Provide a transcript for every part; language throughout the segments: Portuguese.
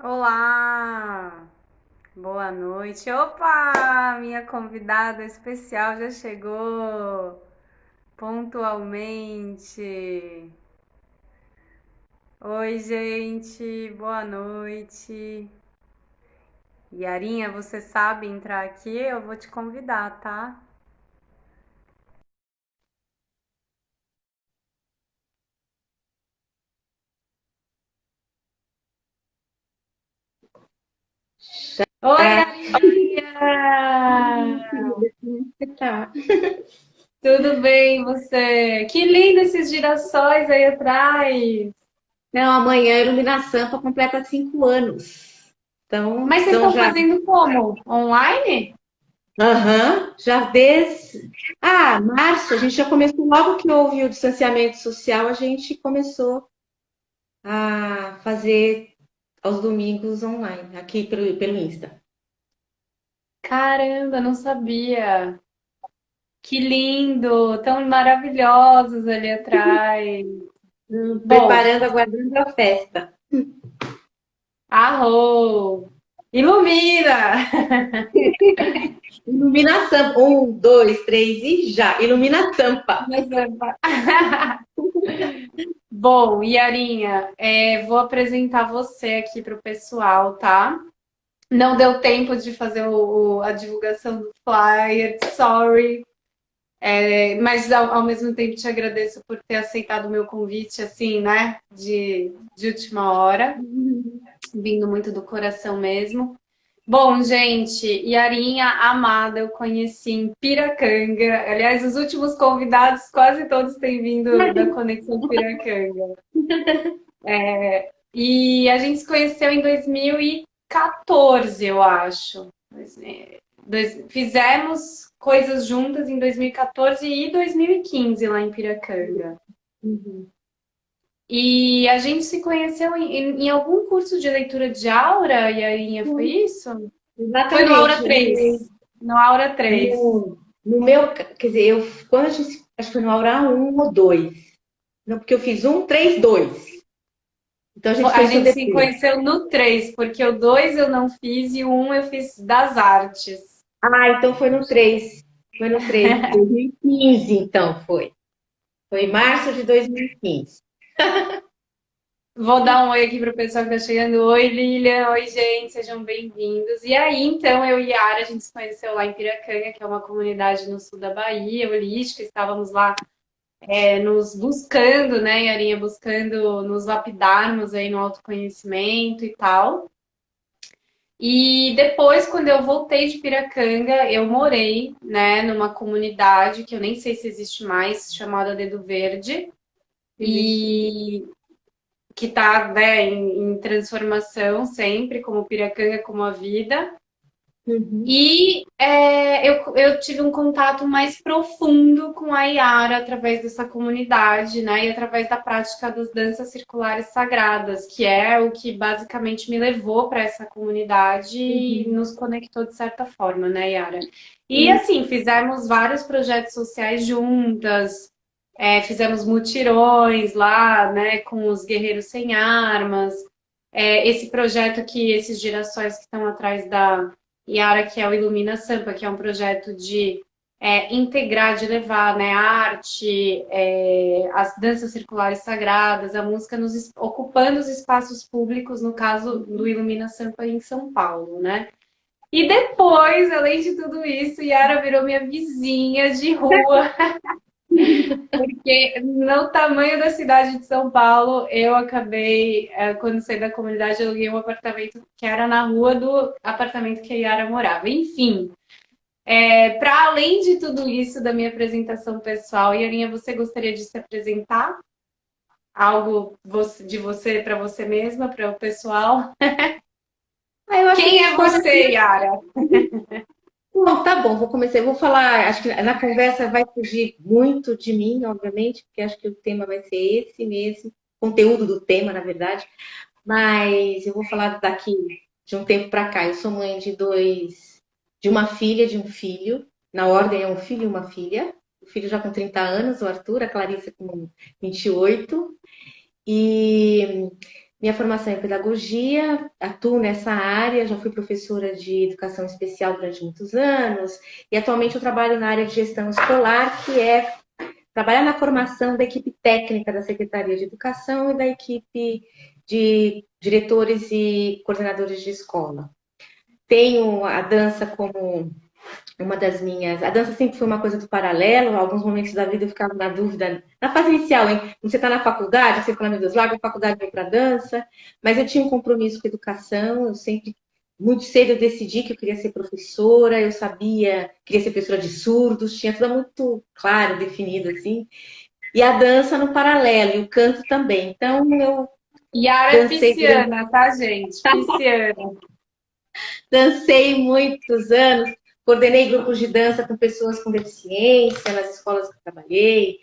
Olá, boa noite. Opa, minha convidada especial já chegou pontualmente. Oi, gente, boa noite. Yarinha, você sabe entrar aqui? Eu vou te convidar, tá? Oi, Tá. Yarinha! Querida, como você tá? Tudo bem, você? Que lindo esses girassóis aí atrás! Não, amanhã a Iluminação completa 5 anos. Mas vocês Então estão já. fazendo como? Online? Aham, já desde. Março, a gente já começou, logo que houve o distanciamento social, a gente começou a fazer aos domingos online, aqui pelo Insta. Caramba, não sabia. Que lindo, tão maravilhosos ali atrás. Bom, Preparando, aguardando a festa. arro! Ilumina! Iluminação. 1, 2, 3 e já. Ilumina a tampa. Bom, Yarinha, vou apresentar você aqui para o pessoal, tá? Não deu tempo de fazer a divulgação do flyer, sorry. Mas ao mesmo tempo te agradeço por ter aceitado o meu convite, assim, né? De última hora, vindo muito do coração mesmo. Bom, gente, Yarinha amada, eu conheci em Piracanga. Aliás, os últimos convidados, quase todos têm vindo da Conexão Piracanga. E a gente se conheceu em 2014, eu acho. Fizemos coisas juntas em 2014 e 2015 lá em Piracanga. Uhum. E a gente se conheceu em algum curso de leitura de aura, Yarinha, foi isso? Foi no Aura Exatamente. 3. No Aura 3. No meu, quer dizer, quando a gente, acho que foi no Aura 1 ou 2. Não, porque eu fiz 1, 3, 2. Então a gente A conheceu gente se depois. conheceu no 3, porque o 2 eu não fiz e o 1 eu fiz das artes. Então foi no 3. Foi no 3, 2015, então foi. Foi em março de 2015. Vou dar um oi aqui para o pessoal que está chegando. Oi, Lilian. Oi, gente. Sejam bem-vindos. E aí, então, eu e a Yara, a gente se conheceu lá em Piracanga, que é uma comunidade no sul da Bahia, holística. Estávamos lá nos buscando, né, Yarinha? Buscando nos lapidarmos aí no autoconhecimento e tal. E depois, quando eu voltei de Piracanga, eu morei, né, numa comunidade que eu nem sei se existe mais, chamada Dedo Verde. Existe. E que está, né, em transformação sempre, como Piracanga, como a vida. Uhum. E eu tive um contato mais profundo com a Yara através dessa comunidade, né? E através da prática das danças circulares sagradas, que é o que basicamente me levou para essa comunidade e Uhum. nos conectou de certa forma, né, Yara? E Sim. assim, fizemos vários projetos sociais juntas, fizemos mutirões lá, né, com os Guerreiros Sem Armas. Esse projeto que esses girassóis que estão atrás da Yara, que é o Ilumina Sampa, que é um projeto de integrar, de levar, né, a arte, as danças circulares sagradas, a música ocupando os espaços públicos, no caso do Ilumina Sampa em São Paulo, né? E depois, além de tudo isso, Yara virou minha vizinha de rua, porque no tamanho da cidade de São Paulo, eu acabei, quando saí da comunidade, eu aluguei um apartamento que era na rua do apartamento que a Yara morava. Enfim, para além de tudo isso da minha apresentação pessoal, Yarinha, você gostaria de se apresentar? Algo de você para você mesma, para o pessoal? Eu acho que a Quem gente é pode. você, Yara? Bom, tá bom, vou começar. Eu vou falar. Acho que na conversa vai fugir muito de mim, obviamente, porque acho que o tema vai ser esse mesmo, conteúdo do tema, na verdade. Mas eu vou falar daqui de um tempo para cá. Eu sou mãe de uma filha, de um filho. Na ordem é um filho e uma filha. O filho já com 30 anos, o Arthur, a Clarissa com 28. E Minha formação é em pedagogia, atuo nessa área, já fui professora de educação especial durante muitos anos, e atualmente eu trabalho na área de gestão escolar, que é trabalhar na formação da equipe técnica da Secretaria de Educação e da equipe de diretores e coordenadores de escola. Tenho a dança como uma das minhas. A dança sempre foi uma coisa do paralelo. Em alguns momentos da vida eu ficava na dúvida, na fase inicial, hein? Quando você está na faculdade, você fala, meu Deus, larga a faculdade e vem para dança. Mas eu tinha um compromisso com a educação, eu sempre. Muito cedo eu decidi que eu queria ser professora, eu sabia, queria ser professora de surdos, tinha tudo muito claro, definido assim. E a dança no paralelo, e o canto também. Então eu Yara é dancei durante pisciana, tá, gente? Pisciana. Dancei muitos anos, coordenei grupos de dança com pessoas com deficiência nas escolas que eu trabalhei,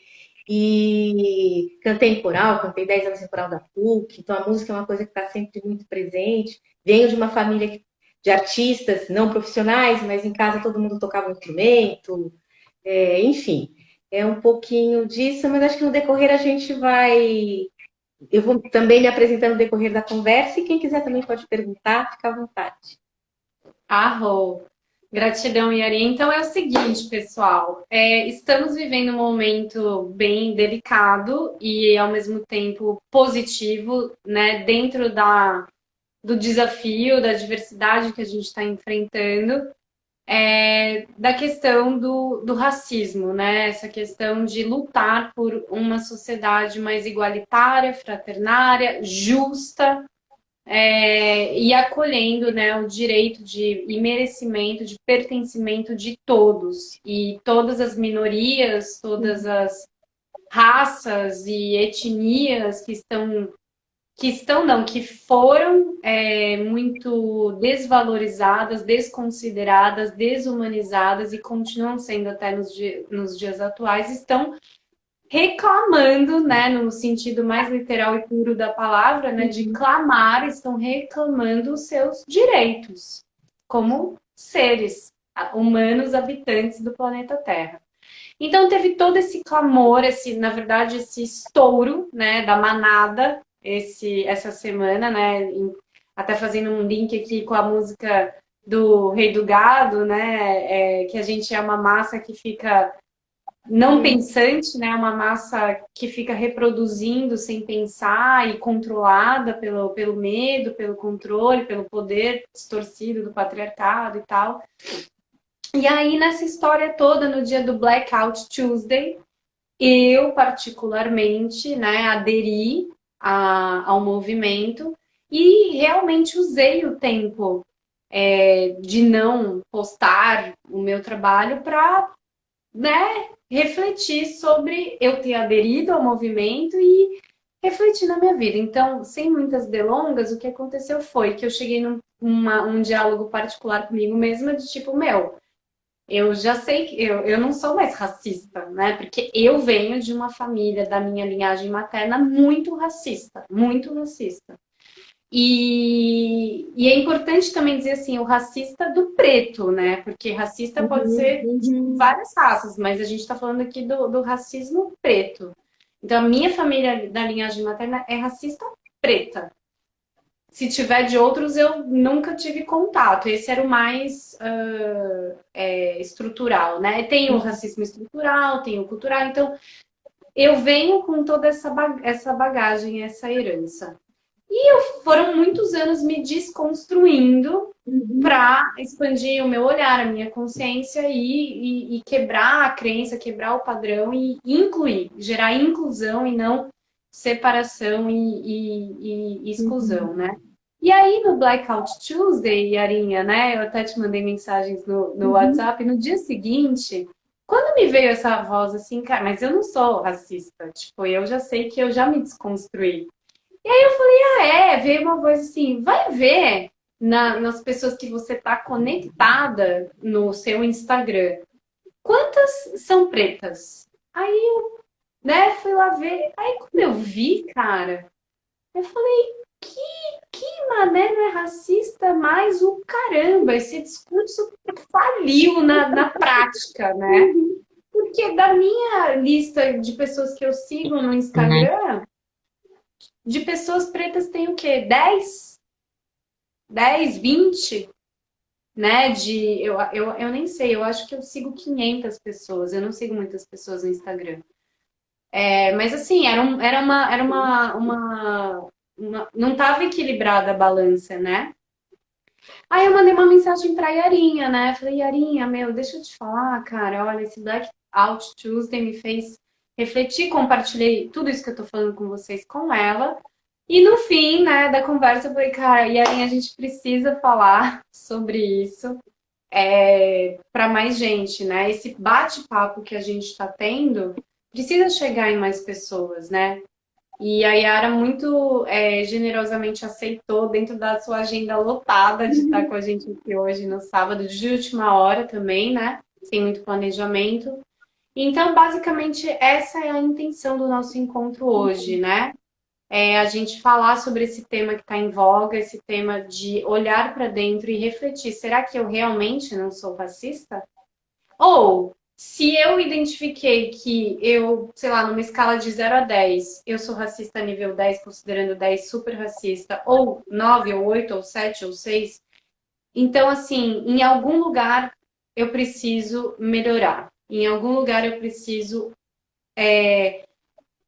e cantei em coral, cantei 10 anos em coral da PUC, então a música é uma coisa que está sempre muito presente. Venho de uma família de artistas não profissionais, mas em casa todo mundo tocava um instrumento, enfim, é um pouquinho disso, mas acho que no decorrer a gente vai. Eu vou também me apresentando no decorrer da conversa, e quem quiser também pode perguntar, fica à vontade. Arro. Gratidão, Yari. Então é o seguinte, pessoal. Estamos vivendo um momento bem delicado e, ao mesmo tempo, positivo, né? Dentro do desafio, da diversidade que a gente está enfrentando, da questão do racismo, né? Essa questão de lutar por uma sociedade mais igualitária, fraternária, justa, e acolhendo, né, o direito e merecimento de pertencimento de todos e todas as minorias, todas as raças e etnias que foram muito desvalorizadas, desconsideradas, desumanizadas e continuam sendo até nos dias atuais, estão reclamando, né, no sentido mais literal e puro da palavra, né, de clamar, estão reclamando os seus direitos como seres humanos habitantes do planeta Terra. Então teve todo esse clamor, na verdade, esse estouro, né, da manada essa semana, né, até fazendo um link aqui com a música do Rei do Gado, né, que a gente é uma massa que fica não pensante, né? Uma massa que fica reproduzindo sem pensar e controlada pelo medo, pelo controle, pelo poder distorcido do patriarcado e tal. E aí, nessa história toda, no dia do Blackout Tuesday, eu, particularmente, né, aderi ao movimento e realmente usei o tempo de não postar o meu trabalho para, né, refletir sobre eu ter aderido ao movimento e refletir na minha vida. Então, sem muitas delongas, o que aconteceu foi que eu cheguei num diálogo particular comigo mesma de tipo, meu, eu já sei que eu não sou mais racista, né? Porque eu venho de uma família da minha linhagem materna muito racista, muito racista. E é importante também dizer assim, o racista do preto, né? Porque racista pode ser de várias raças, mas a gente está falando aqui do racismo preto. Então, a minha família da linhagem materna é racista preta. Se tiver de outros, eu nunca tive contato. Esse era o mais estrutural, né? Tem o racismo estrutural, tem o cultural. Então, eu venho com toda essa bagagem, essa herança. Foram muitos anos me desconstruindo para expandir o meu olhar, a minha consciência e quebrar a crença, quebrar o padrão e incluir, gerar inclusão e não separação e exclusão, né? E aí no Blackout Tuesday, Yarinha, né? Eu até te mandei mensagens no WhatsApp. No dia seguinte, quando me veio essa voz assim, cara, mas eu não sou racista. Tipo, eu já sei que eu já me desconstruí. E aí eu falei, veio uma voz assim, vai ver nas pessoas que você está conectada no seu Instagram. Quantas são pretas? Aí eu, né, fui lá ver. Aí quando eu vi, cara, eu falei, que mané não é racista, mas o caramba, esse discurso faliu na prática, né? Porque da minha lista de pessoas que eu sigo no Instagram, de pessoas pretas tem o quê? 10, 20, né? Eu nem sei, eu acho que eu sigo 500 pessoas, eu não sigo muitas pessoas no Instagram. Mas assim, não estava equilibrada a balança, né? Aí eu mandei uma mensagem pra Yarinha, né? Falei, Yarinha, meu, deixa eu te falar, cara, olha, esse Blackout Tuesday me fez refletir, compartilhei tudo isso que eu tô falando com vocês com ela. E no fim, né, da conversa, eu falei, cara, Yarinha, a gente precisa falar sobre isso para mais gente, né? Esse bate-papo que a gente está tendo precisa chegar em mais pessoas, né? E a Yara muito generosamente aceitou, dentro da sua agenda lotada, de estar com a gente aqui hoje no sábado, de última hora também, né? Sem muito planejamento. Então, basicamente, essa é a intenção do nosso encontro hoje, né? A gente falar sobre esse tema que está em voga, esse tema de olhar para dentro e refletir: será que eu realmente não sou racista? Ou, se eu identifiquei que eu, sei lá, numa escala de 0 a 10, eu sou racista nível 10, considerando 10 super racista, ou 9, ou 8, ou 7, ou 6, então, assim, em algum lugar eu preciso melhorar. Em algum lugar eu preciso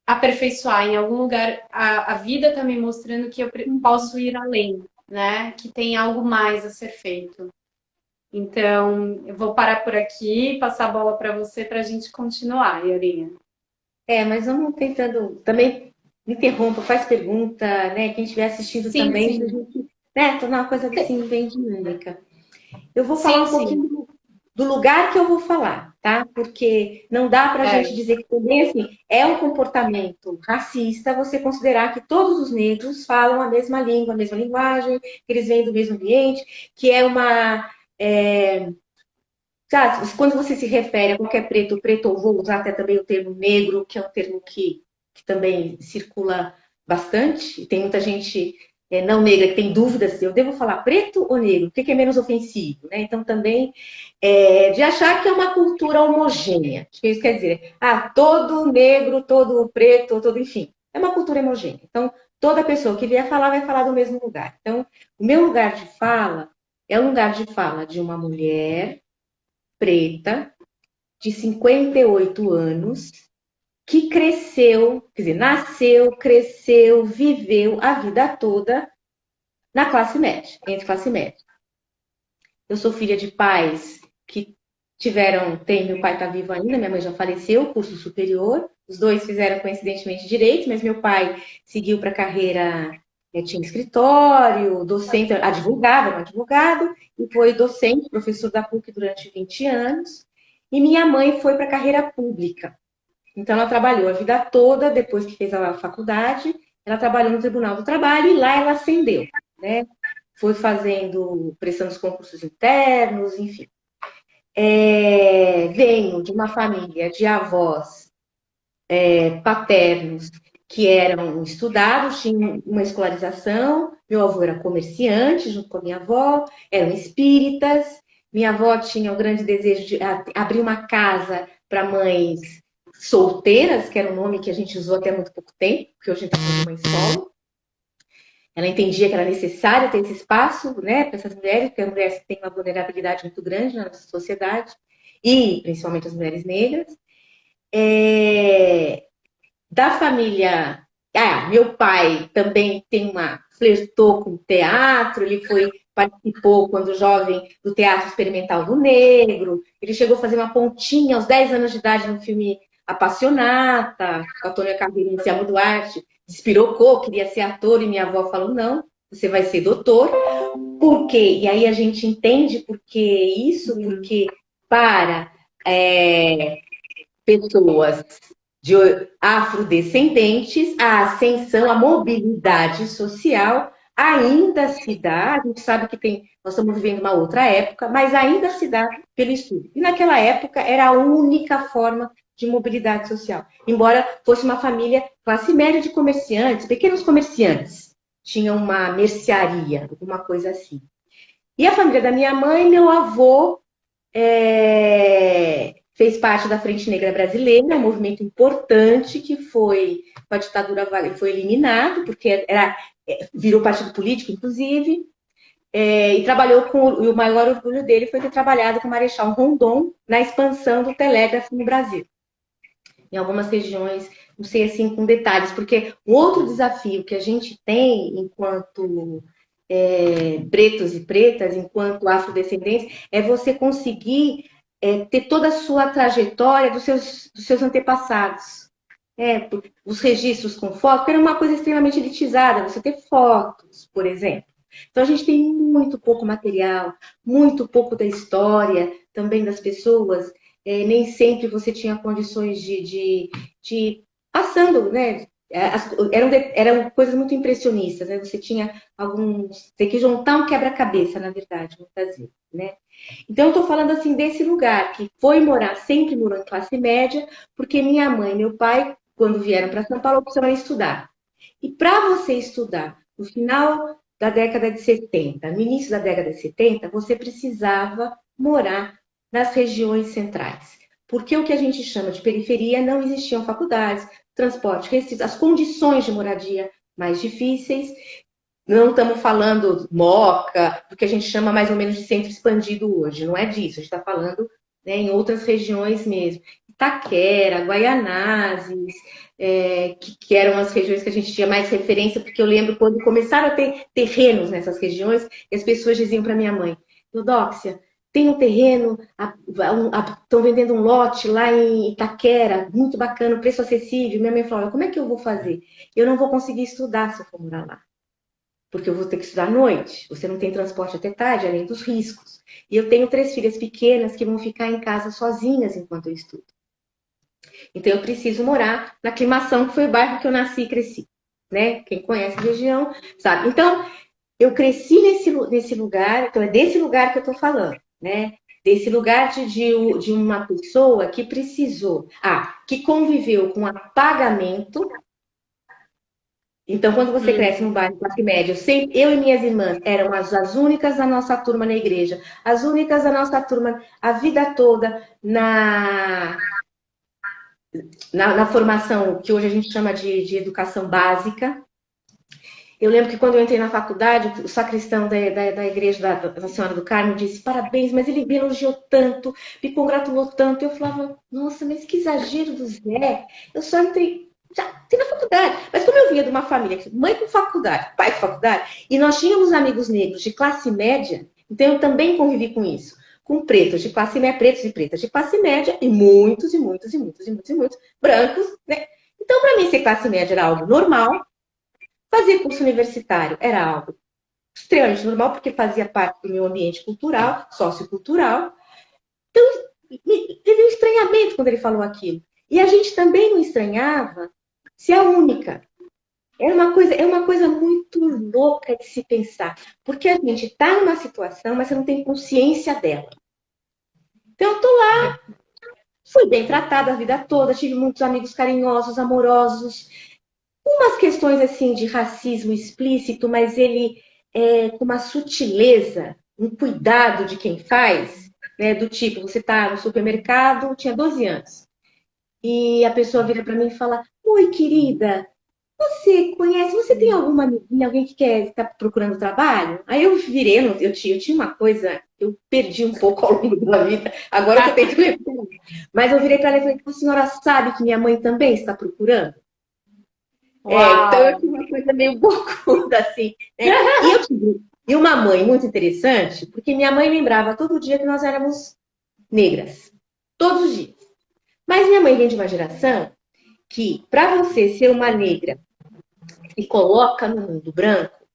aperfeiçoar. Em algum lugar a vida está me mostrando que eu posso ir além, né? Que tem algo mais a ser feito. Então, eu vou parar por aqui, passar a bola para você para a gente continuar, Iorinha. Mas vamos tentando. Também me interrompa, faz pergunta, né? Quem estiver assistindo Sim, também, pra sim. gente, né, tornar uma coisa assim bem dinâmica. Eu vou falar Sim, um sim. pouquinho do lugar que eu vou falar, tá? Porque não dá para a É, gente dizer que também assim é um comportamento racista você considerar que todos os negros falam a mesma língua, a mesma linguagem, que eles vêm do mesmo ambiente, que é uma sabe, quando você se refere a qualquer preto, preto, ou vou usar até também o termo negro, que é um termo que também circula bastante, e tem muita gente não negra que tem dúvidas se eu devo falar preto ou negro, o que é menos ofensivo, né? Então também de achar que é uma cultura homogênea, que isso quer dizer, todo negro, todo preto, todo, enfim, é uma cultura homogênea. Então, toda pessoa que vier falar vai falar do mesmo lugar. Então, o meu lugar de fala é um lugar de fala de uma mulher preta, de 58 anos, que cresceu, quer dizer, nasceu, cresceu, viveu a vida toda na classe média, entre classe média. Eu sou filha de pais que meu pai está vivo ainda, minha mãe já faleceu, curso superior, os dois fizeram coincidentemente direito, mas meu pai seguiu para a carreira, tinha escritório, docente, advogado, era um advogado, e foi docente, professor da PUC durante 20 anos, e minha mãe foi para a carreira pública. Então, ela trabalhou a vida toda, depois que fez a faculdade, ela trabalhou no Tribunal do Trabalho e lá ela ascendeu, né? Foi fazendo, prestando os concursos internos, enfim. Venho de uma família de avós paternos que eram estudados, tinham uma escolarização. Meu avô era comerciante, junto com a minha avó, eram espíritas. Minha avó tinha o grande desejo de abrir uma casa para mães solteiras, que era um nome que a gente usou até muito pouco tempo, porque hoje a gente está falando de uma escola. Ela entendia que era necessário ter esse espaço, né, para essas mulheres, porque as mulheres têm uma vulnerabilidade muito grande na nossa sociedade, e principalmente as mulheres negras. Da família. Meu pai também flertou com teatro, participou quando jovem do Teatro Experimental do Negro, ele chegou a fazer uma pontinha aos 10 anos de idade no filme Apassionata, com a Tônia Carreira e Ciamo Duarte, despirocou, queria ser ator, e minha avó falou, não, você vai ser doutor. Por quê? E aí a gente entende por que isso, porque para pessoas de afrodescendentes, a ascensão, a mobilidade social ainda se dá, a gente sabe que nós estamos vivendo uma outra época, mas ainda se dá pelo estudo. E naquela época era a única forma de mobilidade social. Embora fosse uma família classe média de comerciantes, pequenos comerciantes, tinham uma mercearia, alguma coisa assim. E a família da minha mãe, meu avô fez parte da Frente Negra Brasileira, um movimento importante que foi, com a ditadura foi eliminado, porque virou partido político, inclusive, e trabalhou com, e o maior orgulho dele foi ter trabalhado com o Marechal Rondon na expansão do telégrafo no Brasil. Em algumas regiões, não sei assim com detalhes, porque um outro desafio que a gente tem enquanto pretos e pretas, enquanto afrodescendentes, é você conseguir ter toda a sua trajetória dos seus antepassados. Os registros com foto, que era uma coisa extremamente elitizada, você ter fotos, por exemplo. Então a gente tem muito pouco material, muito pouco da história também das pessoas. Nem sempre você tinha condições de passando, né? Eram coisas muito impressionistas, né? Você tinha alguns. Tem que juntar um quebra-cabeça, na verdade, muitas vezes, né? Então, eu estou falando assim desse lugar que sempre morou em classe média, porque minha mãe e meu pai, quando vieram para São Paulo, precisavam estudar. E para você estudar no final da década de 70, no início da década de 70, você precisava morar nas regiões centrais. Porque o que a gente chama de periferia não existiam faculdades, transporte restrito, as condições de moradia mais difíceis. Não estamos falando Moca, do que a gente chama mais ou menos de centro expandido hoje. Não é disso, a gente está falando, né, em outras regiões mesmo. Itaquera, Guaianazes, que eram as regiões que a gente tinha mais referência, porque eu lembro quando começaram a ter terrenos nessas regiões, e as pessoas diziam para minha mãe, Eudóxia, tem um terreno, estão vendendo um lote lá em Itaquera, muito bacana, preço acessível. Minha mãe falou, como é que eu vou fazer? Eu não vou conseguir estudar se eu for morar lá. Porque eu vou ter que estudar à noite, você não tem transporte até tarde, além dos riscos. E eu tenho 3 filhas pequenas que vão ficar em casa sozinhas enquanto eu estudo. Então eu preciso morar na Aclimação, que foi o bairro que eu nasci e cresci. Né? Quem conhece a região sabe. Então, eu cresci nesse lugar, então é desse lugar que eu estou falando, né? Desse lugar de uma pessoa que precisou, que conviveu com apagamento. Então, quando você cresce num bairro de classe média, eu e minhas irmãs eram as únicas da nossa turma na igreja, as únicas da nossa turma a vida toda na formação que hoje a gente chama de educação básica. Eu lembro que quando eu entrei na faculdade, o sacristão da igreja da Senhora do Carmo disse, parabéns, mas ele me elogiou tanto, me congratulou tanto. Eu falava, nossa, mas que exagero do Zé. Eu só entrei na faculdade. Mas como eu vinha de uma família, mãe com faculdade, pai com faculdade, e nós tínhamos amigos negros de classe média, então eu também convivi com isso. Com pretos de classe média, pretos e pretas de classe média, e muitos brancos, né? Então, para mim, ser classe média era algo normal. Fazer curso universitário era algo extremamente normal, porque fazia parte do meu ambiente cultural, sociocultural. Então, teve um estranhamento quando ele falou aquilo. E a gente também não estranhava ser a única. É uma coisa muito louca de se pensar. Porque a gente está numa situação, mas você não tem consciência dela. Então, eu estou lá, fui bem tratada a vida toda, tive muitos amigos carinhosos, amorosos. Umas questões assim de racismo explícito, mas ele com uma sutileza, um cuidado de quem faz, né? Do tipo, você está no supermercado, tinha 12 anos, e a pessoa vira para mim e fala, oi, querida, você tem alguma amiguinha, alguém que estar procurando trabalho? Aí eu virei, eu tinha uma coisa, eu perdi um pouco ao longo da vida, agora eu tento lembrar. Mas eu virei para ela e falei, a senhora sabe que minha mãe também está procurando? Então eu tive uma coisa meio bocuda, assim. Né? E uma mãe muito interessante, porque minha mãe lembrava todo dia que nós éramos negras. Todos os dias. Mas minha mãe vem de uma geração que, para você ser uma negra e coloca no mundo branco,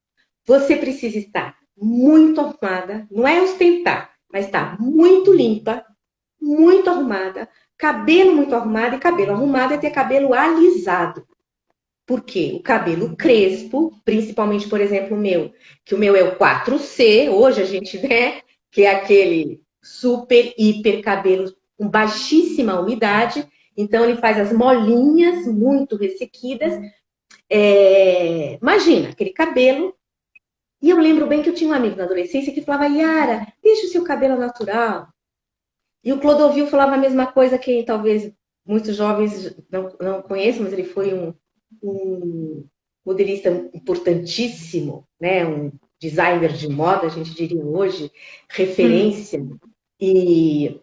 você precisa estar muito arrumada, não é ostentar, mas estar muito limpa, muito arrumada, cabelo muito arrumado, e cabelo arrumado é ter cabelo alisado. Porque o cabelo crespo, principalmente, por exemplo, o meu, que o meu é o 4C, hoje a gente vê, que é aquele super, hiper cabelo com baixíssima umidade, então ele faz as molinhas muito ressequidas. Imagina, aquele cabelo. E eu lembro bem que eu tinha um amigo na adolescência que falava, Yara, deixa o seu cabelo natural. E o Clodovil falava a mesma coisa que talvez muitos jovens não conheçam, mas ele foi um modelista importantíssimo, né? Um designer de moda, a gente diria hoje, referência. E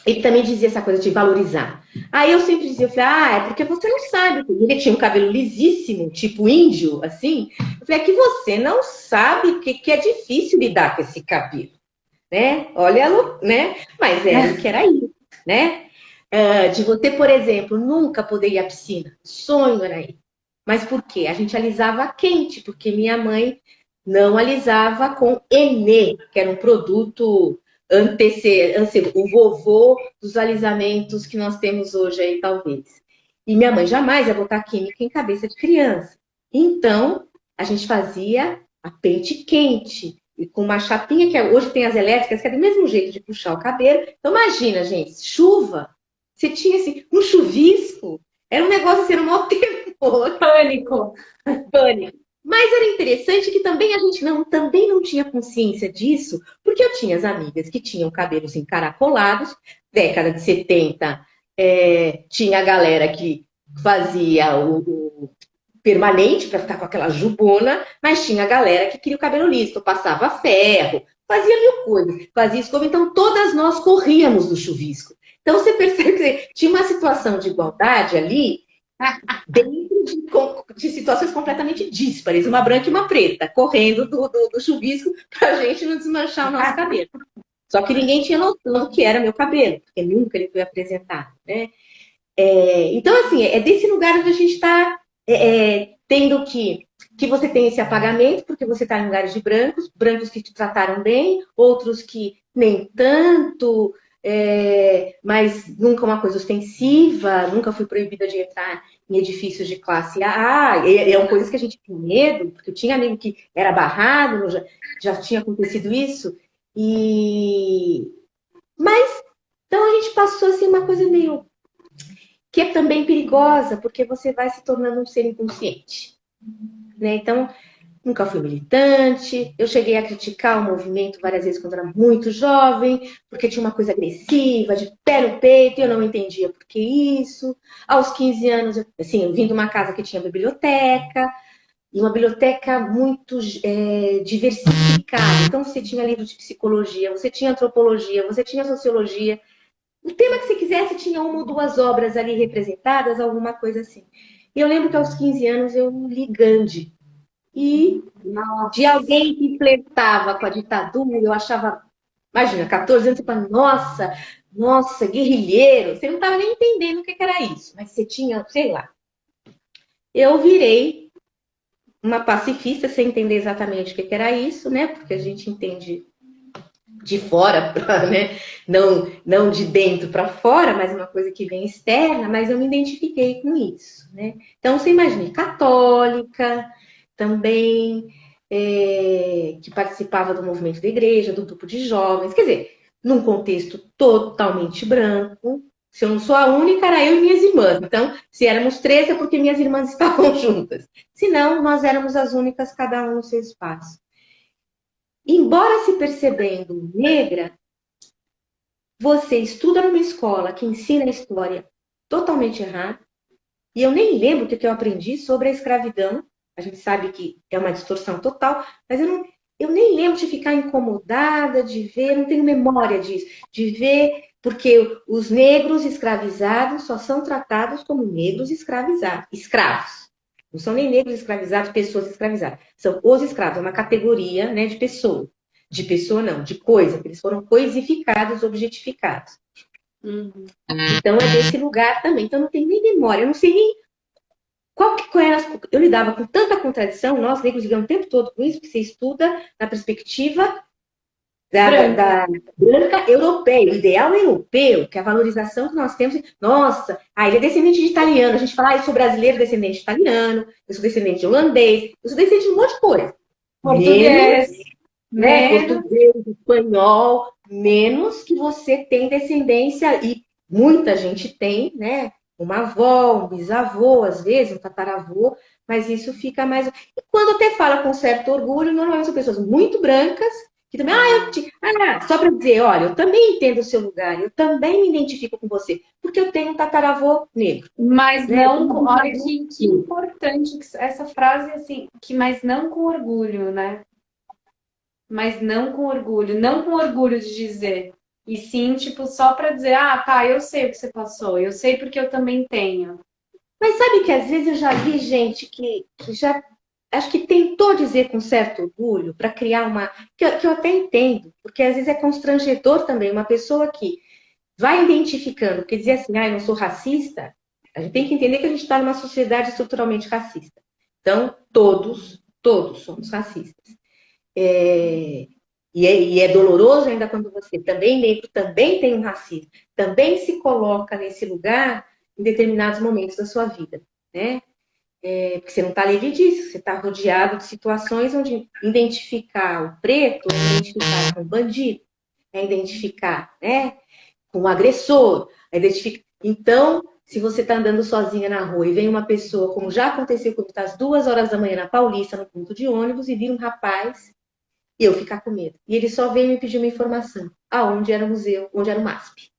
ele também dizia essa coisa de valorizar. Aí eu sempre dizia, eu falei, é porque você não sabe. Ele tinha um cabelo lisíssimo, tipo índio, assim. Eu falei, é que você não sabe que é difícil lidar com esse cabelo, né? Olha, né? Mas era o que era isso, né? De você, por exemplo, nunca poder ir à piscina. Sonho era ir. Mas por quê? A gente alisava quente, porque minha mãe não alisava com Enê, que era um produto o vovô dos alisamentos que nós temos hoje aí, talvez. E minha mãe jamais ia botar química em cabeça de criança. Então, a gente fazia a pente quente, e com uma chapinha, que hoje tem as elétricas, que é do mesmo jeito de puxar o cabelo. Então, imagina, gente, chuva, você tinha assim, um chuvisco, era um negócio assim, era um mau temor. Pânico. Pânico. Mas era interessante que também a gente também não tinha consciência disso, porque eu tinha as amigas que tinham cabelos encaracolados, década de 70, tinha a galera que fazia o permanente para ficar com aquela jubona, mas tinha a galera que queria o cabelo liso, passava ferro, fazia mil coisas, fazia escova, então todas nós corríamos do chuvisco. Então você percebe que tinha uma situação de igualdade ali, dentro de situações completamente díspares, uma branca e uma preta, correndo do chuvisco para a gente não desmanchar o nosso cabelo. Só que ninguém tinha noção do que era meu cabelo, porque nunca ele foi apresentado, né? Então, assim, é desse lugar onde a gente está tendo que você tem esse apagamento, porque você está em lugares de brancos que te trataram bem, outros que nem tanto, mas nunca uma coisa ostensiva, nunca fui proibida de entrar em edifícios de classe A. É coisas que a gente tem medo, porque eu tinha amigo que era barrado, já tinha acontecido isso. Mas, então a gente passou assim uma coisa meio que é também perigosa, porque você vai se tornando um ser inconsciente, né? Então, nunca fui militante, eu cheguei a criticar o movimento várias vezes quando era muito jovem, porque tinha uma coisa agressiva, de pé no peito, e eu não entendia por que isso. Aos 15 anos, eu vim de uma casa que tinha biblioteca, e uma biblioteca muito diversificada. Então, você tinha livro de psicologia, você tinha antropologia, você tinha sociologia. O tema que você quisesse tinha uma ou duas obras ali representadas, alguma coisa assim. E eu lembro que aos 15 anos eu li Gandhi. E de alguém que flertava com a ditadura, eu achava, imagina, 14 anos, você fala, nossa, guerrilheiro. Você não estava nem entendendo o que era isso, mas você tinha, sei lá. Eu virei uma pacifista sem entender exatamente o que era isso, né? Porque a gente entende de fora, né? Não de dentro para fora, mas uma coisa que vem externa, mas eu me identifiquei com isso, né? Então, você imagina, católica também, que participava do movimento da igreja, do grupo de jovens, quer dizer, num contexto totalmente branco. Se eu não sou a única, era eu e minhas irmãs. Então, se éramos 13, é porque minhas irmãs estavam juntas. Se não, nós éramos as únicas, cada um no seu espaço. Embora se percebendo negra, você estuda numa escola que ensina a história totalmente errada, e eu nem lembro o que eu aprendi sobre a escravidão. A gente sabe que é uma distorção total, mas eu nem lembro de ficar incomodada, de ver, não tenho memória disso, de ver, porque os negros escravizados só são tratados como negros escravizados, escravos. Não são nem negros escravizados, pessoas escravizadas. São os escravos, é uma categoria, né, de pessoa. De pessoa não, de coisa, porque eles foram coisificados, objetificados. Uhum. Então é desse lugar também. Então não tem nem memória, eu não sei nem qual era. Eu lidava com tanta contradição, nós negros ligamos o tempo todo com isso, porque você estuda na perspectiva da branca europeia, o ideal europeu, que é a valorização que nós temos. Nossa, ele é descendente de italiano. A gente fala, eu sou brasileiro, descendente de italiano, eu sou descendente de holandês, eu sou descendente de um monte de coisa. Português. Né? Português, espanhol, menos que você tem descendência, e muita gente tem, né? Uma avó, um bisavô, às vezes, um tataravô, mas isso fica mais. E quando até fala com certo orgulho, normalmente são pessoas muito brancas Que também, só para dizer, olha, eu também entendo o seu lugar, eu também me identifico com você, porque eu tenho um tataravô negro, Mas né? Eu não, tenho um olha bisavô que negro. importante essa frase, assim, que mas não com orgulho, né? Mas não com orgulho, não com orgulho de dizer. E sim, tipo, só para dizer, ah, tá, eu sei o que você passou, eu sei porque eu também tenho. Mas sabe que às vezes eu já vi gente que já acho que tentou dizer com certo orgulho para criar uma. Que eu até entendo, porque às vezes é constrangedor também uma pessoa que vai identificando, porque dizer assim, eu não sou racista, a gente tem que entender que a gente está numa sociedade estruturalmente racista. Então, todos somos racistas. E é doloroso ainda quando você também negro, também tem um racismo, também se coloca nesse lugar em determinados momentos da sua vida, né? Porque você não está livre disso, você está rodeado de situações onde identificar o preto é identificar com o bandido, é identificar, né, com o agressor, é identificar. Então, se você está andando sozinha na rua e vem uma pessoa, como já aconteceu comigo, está às 2 horas da manhã na Paulista, no ponto de ônibus, e vira um rapaz e eu ficar com medo. E ele só veio me pedir uma informação. Aonde era o museu, onde era o MASP.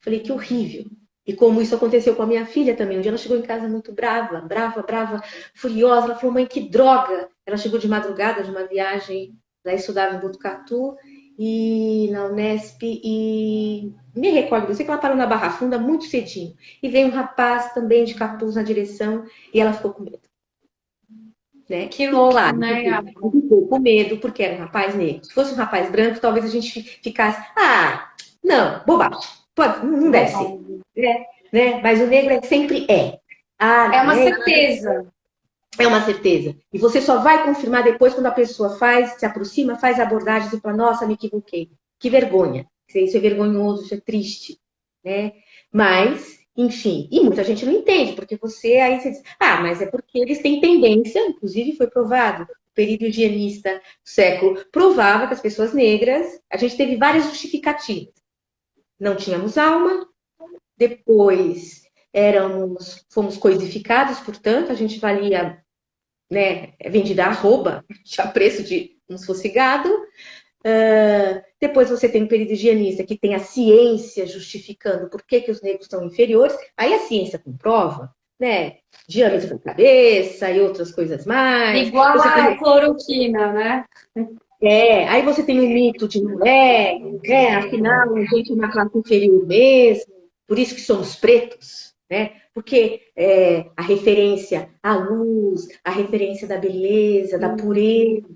Falei, que horrível. E como isso aconteceu com a minha filha também. Um dia ela chegou em casa muito brava, brava, furiosa. Ela falou, mãe, que droga. Ela chegou de madrugada de uma viagem, ela estudava em Botucatu e na Unesp e me recordo, eu sei que ela parou na Barra Funda muito cedinho. E veio um rapaz também de capuz na direção e ela ficou com medo. Né? Que E louco, claro, né, Yara? ficou com medo porque era um rapaz negro. Se fosse um rapaz branco, talvez a gente ficasse, não, bobagem, pode, não deve ser, Bobagem. né? Mas o negro sempre é. É uma Né? certeza. É uma certeza. E você só vai confirmar depois quando a pessoa se aproxima, faz abordagens e fala, nossa, me equivoquei. Que vergonha. Isso é vergonhoso, isso é triste, né? Mas, enfim, e muita gente não entende, porque aí você diz, mas é porque eles têm tendência, inclusive foi provado, o período higienista do século provava que as pessoas negras, a gente teve várias justificativas. Não tínhamos alma, depois fomos coisificados, portanto, a gente valia, né, vendida a arroba, a preço de como se fosse gado. Depois você tem o período higienista, que tem a ciência justificando por que os negros estão inferiores. Aí a ciência comprova, né? Diâmetro da cabeça e outras coisas mais. Igual a cloroquina, né? Aí você tem o mito de não né? Afinal, a gente é uma classe inferior mesmo, por isso que somos pretos, né? Porque a referência à luz, a referência da beleza, da pureza,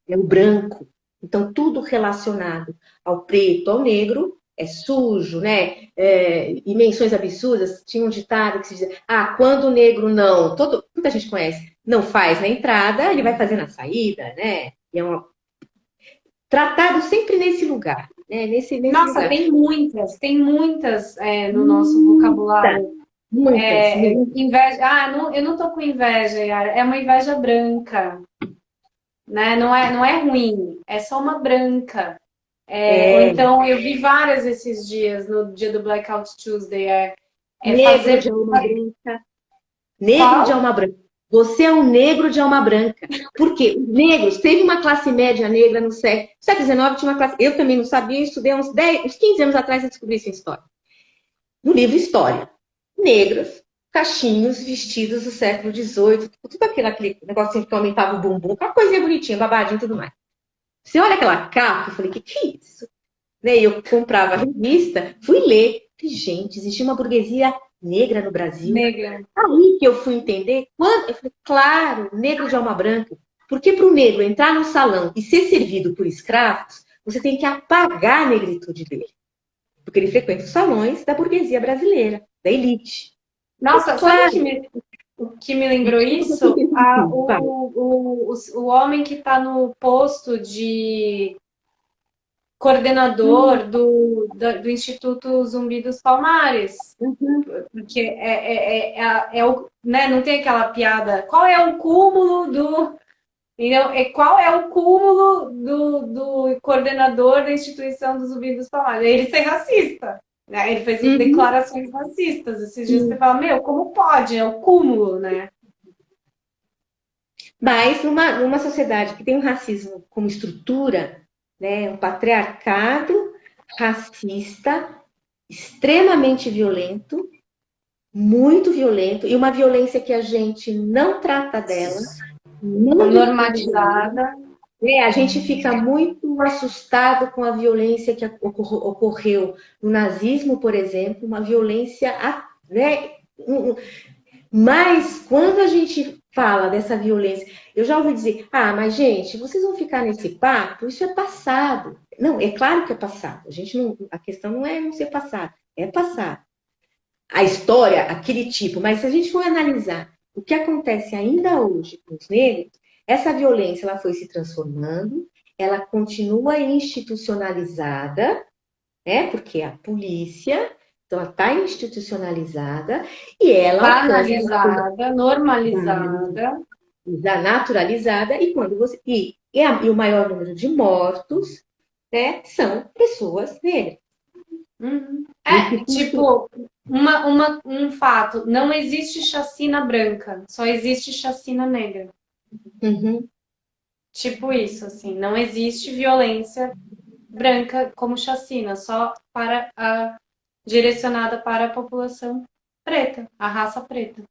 é o branco. Então, tudo relacionado ao preto, ao negro, é sujo, né? E menções absurdas, tinha um ditado que se dizia, quando o negro não, muita gente conhece, não faz na entrada, ele vai fazer na saída, né? E é tratado sempre nesse lugar, né? Nesse Nossa, lugar. tem muitas no nosso vocabulário. Muitas, muitas. Inveja. Eu não tô com inveja, Yara. É uma inveja branca, né? Não é ruim, é só uma branca. Ou É, então, eu vi várias esses dias, no dia do Blackout Tuesday, negro fazer. de alma branca. Negro de Qual? alma branca. Você é um negro de alma branca. Por quê? Os negros, teve uma classe média negra no século XIX, tinha uma classe. Eu também não sabia, eu estudei uns 15 anos atrás e descobri isso em história. No livro História. Negros, cachinhos, vestidos do século XVIII, tudo aquele negocinho que aumentava o bumbum, aquela coisinha bonitinha, babadinho e tudo mais. Você olha aquela capa, eu falei, que é isso? Né? E eu comprava a revista, fui ler. Falei, gente, existia uma burguesia negra no Brasil. Negra. Aí que eu fui entender quando. Eu falei, claro, negro de alma branca. Porque para o negro entrar no salão e ser servido por escravos, você tem que apagar a negritude dele. Porque ele frequenta os salões da burguesia brasileira, da elite. Mas, Nossa, sabe claro, o que me lembrou isso? claro. O homem que está no posto de coordenador do Instituto Zumbi dos Palmares. Porque né, não tem aquela piada. Qual é o cúmulo do. Então, qual é o cúmulo do coordenador da instituição do Zumbi dos Palmares? Ele ser racista. Né? Ele fez declarações racistas. Esses dias você fala, meu, como pode? É o cúmulo, né? Mas numa sociedade que tem o racismo como estrutura, né? Um patriarcado racista, extremamente violento, muito violento, e uma violência que a gente não trata dela, não discute ela, Normalizada. né? A gente fica muito assustado com a violência que ocorreu no nazismo, por exemplo, uma violência, né? Mas quando a gente fala dessa violência, eu já ouvi dizer, mas gente, vocês vão ficar nesse papo, isso é passado. Não, é claro que é passado. A questão não é não ser passado, é passado. A história, aquele tipo, mas se a gente for analisar o que acontece ainda hoje com os negros, essa violência ela foi se transformando, ela continua institucionalizada, né? Porque a polícia, então ela está institucionalizada e ela alcança uma coisa Banalizada, normalizada. naturalizada e quando você e o maior número de mortos, né, são pessoas negras. Uhum. Isso Tipo, um fato, não existe chacina branca, só existe chacina negra. uhum. Tipo isso, assim, não existe violência branca como chacina, só direcionada para a população preta, a raça preta.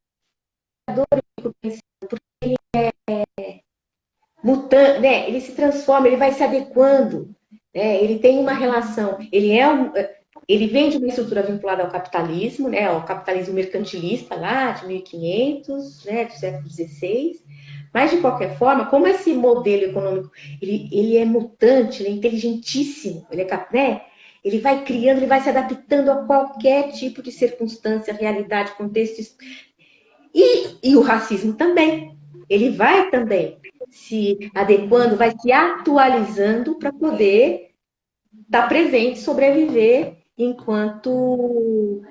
Mutante, né? Ele se transforma, ele vai se adequando, né? Ele tem uma relação, ele vem de uma estrutura vinculada ao capitalismo, né? Ao capitalismo mercantilista lá de 1500, né? Do século XVI. Mas de qualquer forma, como esse modelo econômico ele é mutante, ele é inteligentíssimo, né? Ele vai criando, ele vai se adaptando a qualquer tipo de circunstância, realidade, contexto. E o racismo também. Ele vai também se adequando, vai se atualizando para poder estar presente, sobreviver enquanto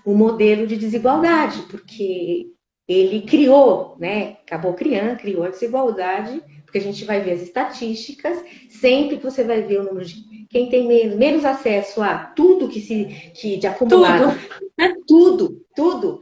um modelo de desigualdade, porque ele criou, né? Acabou criando, criou a desigualdade, porque a gente vai ver as estatísticas, sempre que você vai ver o número de quem tem menos acesso a tudo que de Tudo. acumulado, tudo,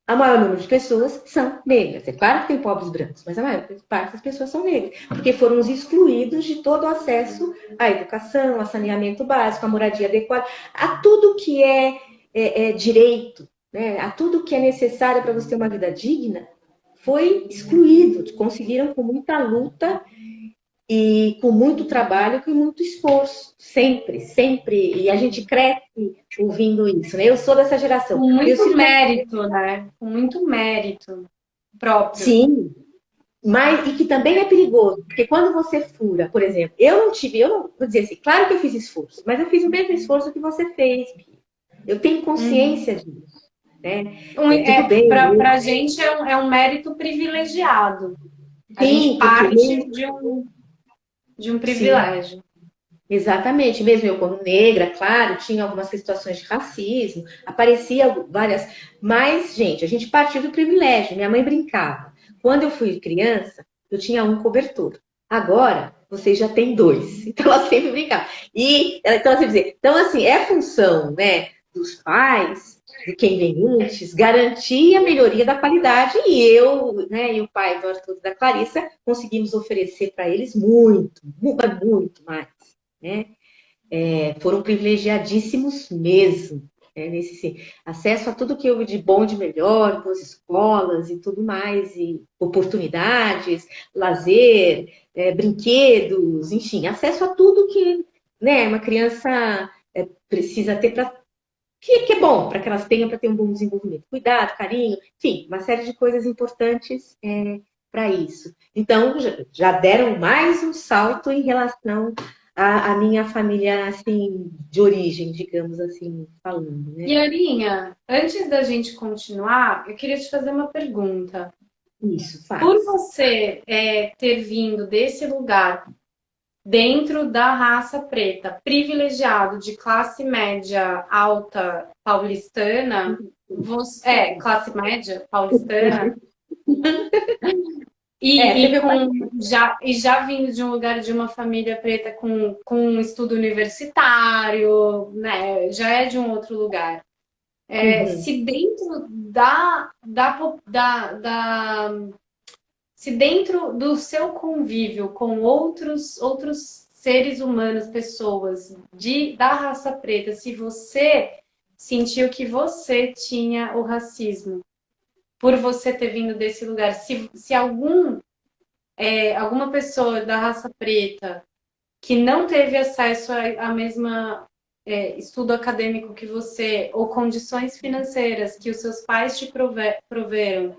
a maior número de pessoas são negras. É claro que tem pobres brancos, mas a maior parte das pessoas são negras, porque foram os excluídos de todo o acesso à educação, a saneamento básico, à moradia adequada, a tudo que é direito, né? A tudo que é necessário para você ter uma vida digna, foi excluído. Conseguiram com muita luta e com muito trabalho, com muito esforço, sempre, sempre. E a gente cresce ouvindo isso, né? Eu sou dessa geração. Com Eu muito sinto uma... mérito, né? Com muito mérito próprio. Sim, mas e que também é perigoso, porque quando você fura, por exemplo, eu não vou dizer assim, claro que eu fiz esforço, mas eu fiz o mesmo esforço que você fez, Bia. Eu tenho consciência disso, né? Tudo bem, Para a gente é um mérito privilegiado. A gente sim, porque parte de um sim, privilégio. exatamente, mesmo eu como negra, claro, tinha algumas situações de racismo, aparecia várias, mas, gente, a gente partiu do privilégio. Minha mãe brincava. Quando eu fui criança, eu tinha um cobertor. Agora, vocês já têm dois. Então, ela sempre brincava. Então, assim, dizer, então, assim, é função, né, dos pais, de quem vem antes, garantir a melhoria da qualidade. E eu, né, e o pai do Arthur e da Clarissa, conseguimos oferecer para eles muito, muito mais, né? Foram privilegiadíssimos mesmo, né, nesse acesso a tudo que houve de bom, de melhor, boas escolas e tudo mais, e oportunidades, lazer, brinquedos, enfim, acesso a tudo que, né, uma criança precisa ter para que é bom para que elas tenham para ter um bom desenvolvimento. Cuidado, carinho, enfim, uma série de coisas importantes para isso. Então, já deram mais um salto em relação à minha família, assim, de origem, digamos assim, falando, né? E Aninha, antes da gente continuar, eu queria te fazer uma pergunta. Isso, Por faz. você ter vindo desse lugar dentro da raça preta, privilegiado de classe média alta paulistana, classe média paulistana, Você e viu quase. já vindo de um lugar de uma família preta com um estudo universitário, né? Já é de um outro lugar. Uhum. Se dentro da se dentro do seu convívio com outros seres humanos, pessoas da raça preta, se você sentiu que você tinha o racismo por você ter vindo desse lugar, se alguma pessoa da raça preta que não teve acesso à mesma estudo acadêmico que você, ou condições financeiras que os seus pais te proveram,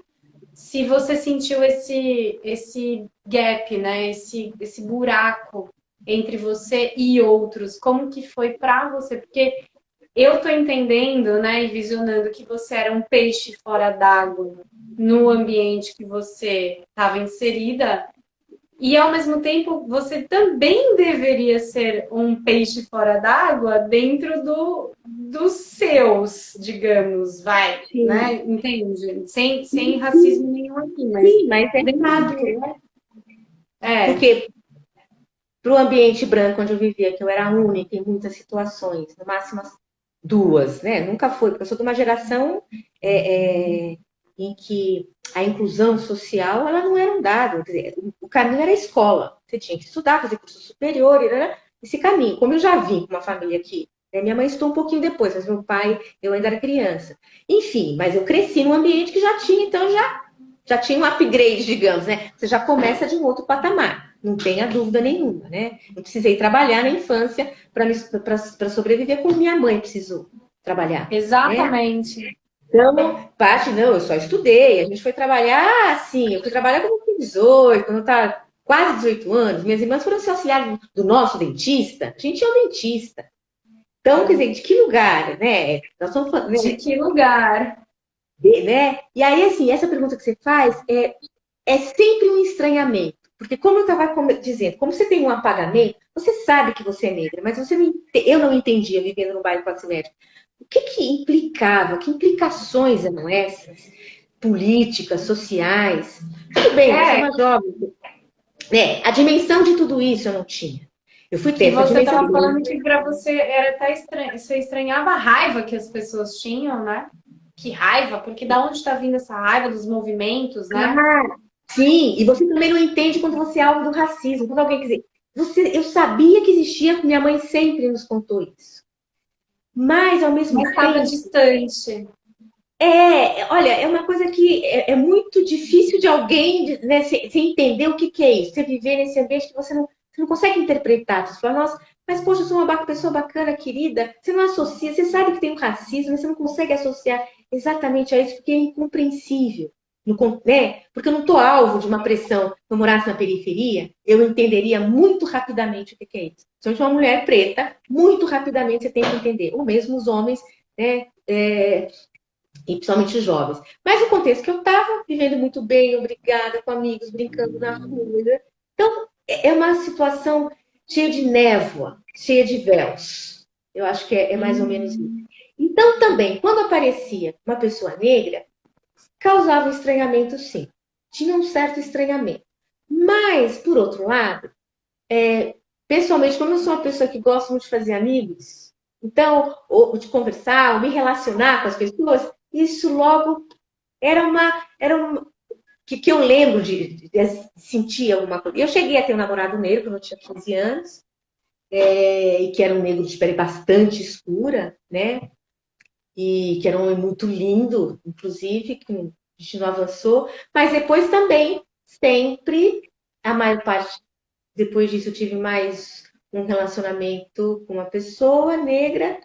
se você sentiu esse gap, né? Esse buraco entre você e outros, como que foi para você? Porque eu tô entendendo, né, e visionando que você era um peixe fora d'água no ambiente que você estava inserida, e ao mesmo tempo você também deveria ser um peixe fora d'água dentro dos seus, digamos, vai, Sim, né? Entende? Sem racismo nenhum aqui, mas sim, mas é dentro errado, do. né? É, Porque para o ambiente branco onde eu vivia, que eu era a única em muitas situações, no máximo duas, né? Nunca foi, porque eu sou de uma geração em que a inclusão social ela não era um dado, quer dizer, o caminho era a escola, você tinha que estudar, fazer curso superior, era esse caminho. Como eu já vim com uma família aqui, né? Minha mãe estudou um pouquinho depois, mas meu pai, eu ainda era criança. Enfim, mas eu cresci num ambiente que já tinha, então já tinha um upgrade, digamos, né? Você já começa de um outro patamar, não tenha dúvida nenhuma, né? Não precisei trabalhar na infância para sobreviver como minha mãe precisou trabalhar, né? exatamente. Então, parte, não, eu só estudei, a gente foi trabalhar assim, eu fui trabalhar quando eu tinha 18, quando eu estava quase 18 anos, minhas irmãs foram se auxiliar do nosso dentista, a gente tinha um dentista. Então, quer dizer, de que lugar, né? Nós estamos falando, De que lugar? né? E aí, assim, essa pergunta que você faz é sempre um estranhamento. Porque, como eu estava dizendo, como você tem um apagamento, você sabe que você é negra, mas eu não entendia, vivendo no bairro classe média, o que implicava, que implicações eram essas? Políticas, sociais. Tudo bem, você é É, uma jovem, né? A dimensão de tudo isso eu não tinha. Eu fui ter que essa você dimensão. estava falando que para você era até estranho, você estranhava a raiva que as pessoas tinham, né? Que raiva, porque da onde está vindo essa raiva dos movimentos, né? Sim, e você também não entende quando você é alvo do racismo. Quando alguém quer dizer, eu sabia que existia, minha mãe sempre nos contou isso. Mas, ao Mas mesmo estava tempo, distante. olha, é uma coisa que é muito difícil de alguém, né, você entender o que é isso. Você viver nesse ambiente que você não consegue interpretar. Você fala, nossa, mas poxa, eu sou uma pessoa bacana, querida. Você não associa, você sabe que tem um racismo, mas você não consegue associar exatamente a isso porque é incompreensível. Né? Porque eu não estou alvo de uma pressão. Se eu morasse na periferia, eu entenderia muito rapidamente o que é isso. Se eu sou uma mulher preta, muito rapidamente você tem que entender. Ou mesmo os homens, né? E principalmente os jovens. Mas no contexto que eu estava, vivendo muito bem, obrigada, com amigos, brincando na rua. Né? Então, é uma situação cheia de névoa, cheia de véus. Eu acho que é mais ou menos isso. Hum. Então, também, quando aparecia uma pessoa negra, causava um estranhamento, sim. Tinha um certo estranhamento. Mas, por outro lado, pessoalmente, como eu sou uma pessoa que gosta muito de fazer amigos, então, ou de conversar, ou me relacionar com as pessoas, isso logo era uma que eu lembro de sentir alguma coisa. Eu cheguei a ter um namorado negro quando eu tinha 15 anos, e que era um negro de pele bastante escura, né? E que era um homem muito lindo, inclusive, que a gente não avançou. Mas depois também, sempre, a maior parte, depois disso, eu tive mais um relacionamento com uma pessoa negra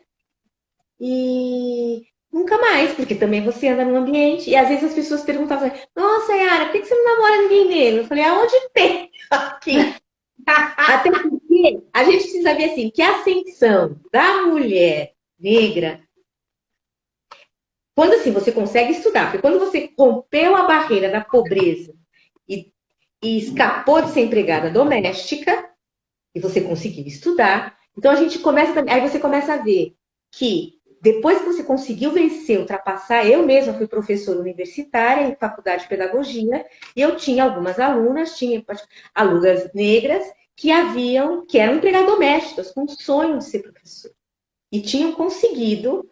e nunca mais, porque também você anda num ambiente, e às vezes as pessoas perguntavam assim, nossa, Yara, por que você não namora ninguém negro? Eu falei, aonde tem aqui? Até porque a gente precisa ver assim, que a ascensão da mulher negra, quando assim você consegue estudar, porque quando você rompeu a barreira da pobreza e, e escapou de ser empregada doméstica, e você conseguiu estudar, então a gente começa, aí você começa a ver que depois que você conseguiu vencer, ultrapassar, eu mesma fui professora universitária em faculdade de pedagogia, e eu tinha algumas alunas, tinha alunas negras que eram empregadas domésticas, com sonho de ser professor. E tinham conseguido,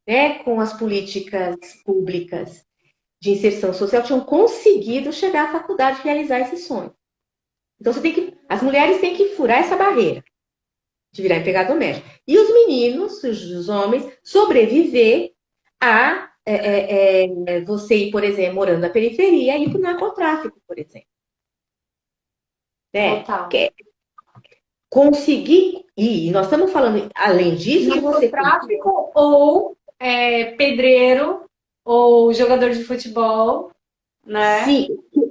né, com as políticas públicas de inserção social tinham conseguido chegar à faculdade e realizar esse sonho. Então, as mulheres têm que furar essa barreira de virar empregada doméstica. E os meninos, os homens, sobreviver a você ir, por exemplo, morando na periferia e ir para o narcotráfico, por exemplo. Total. Conseguir ir. Nós estamos falando, além disso, de você... Narcotráfico ou pedreiro ou jogador de futebol, né? Sim,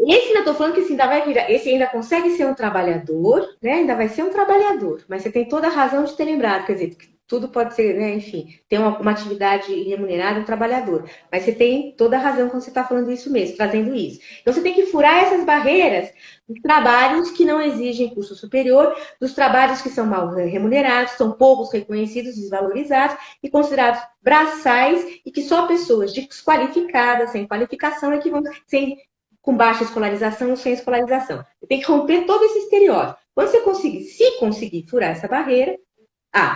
esse ainda estou falando que ainda vai virar, esse ainda consegue ser um trabalhador, né? Ainda vai ser um trabalhador, mas você tem toda a razão de ter lembrado, quer dizer, tudo pode ser, né? Enfim, ter uma atividade remunerada, um trabalhador. Mas você tem toda a razão quando você está falando isso mesmo, trazendo isso. Então você tem que furar essas barreiras dos trabalhos que não exigem curso superior, dos trabalhos que são mal remunerados, são poucos reconhecidos, desvalorizados e considerados braçais e que só pessoas desqualificadas, sem qualificação, é que vão sem com baixa escolarização ou sem escolarização. Você tem que romper todo esse estereótipo. Quando você conseguir furar essa barreira,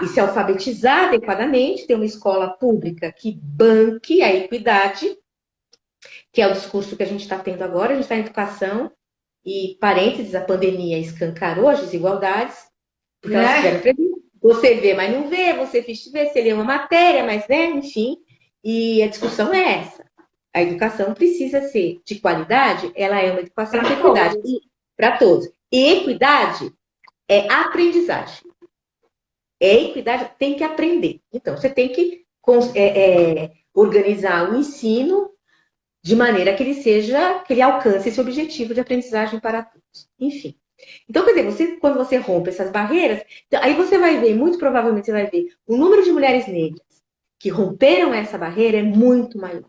e se alfabetizar adequadamente, ter uma escola pública que banque a equidade, que é o discurso que a gente está tendo agora, a gente está em educação, e parênteses, a pandemia escancarou as desigualdades, porque elas tiveram previsto. Você vê, mas não vê, você vê, você lê uma matéria, mas, né, enfim, e a discussão é essa. A educação precisa ser de qualidade, ela é uma educação de equidade para todos. E equidade é aprendizagem. Equidade tem que aprender. Então, você tem que organizar o ensino de maneira que ele alcance esse objetivo de aprendizagem para todos. Enfim. Então, quer dizer, quando você rompe essas barreiras, aí você vai ver, muito provavelmente você vai ver, o número de mulheres negras que romperam essa barreira é muito maior.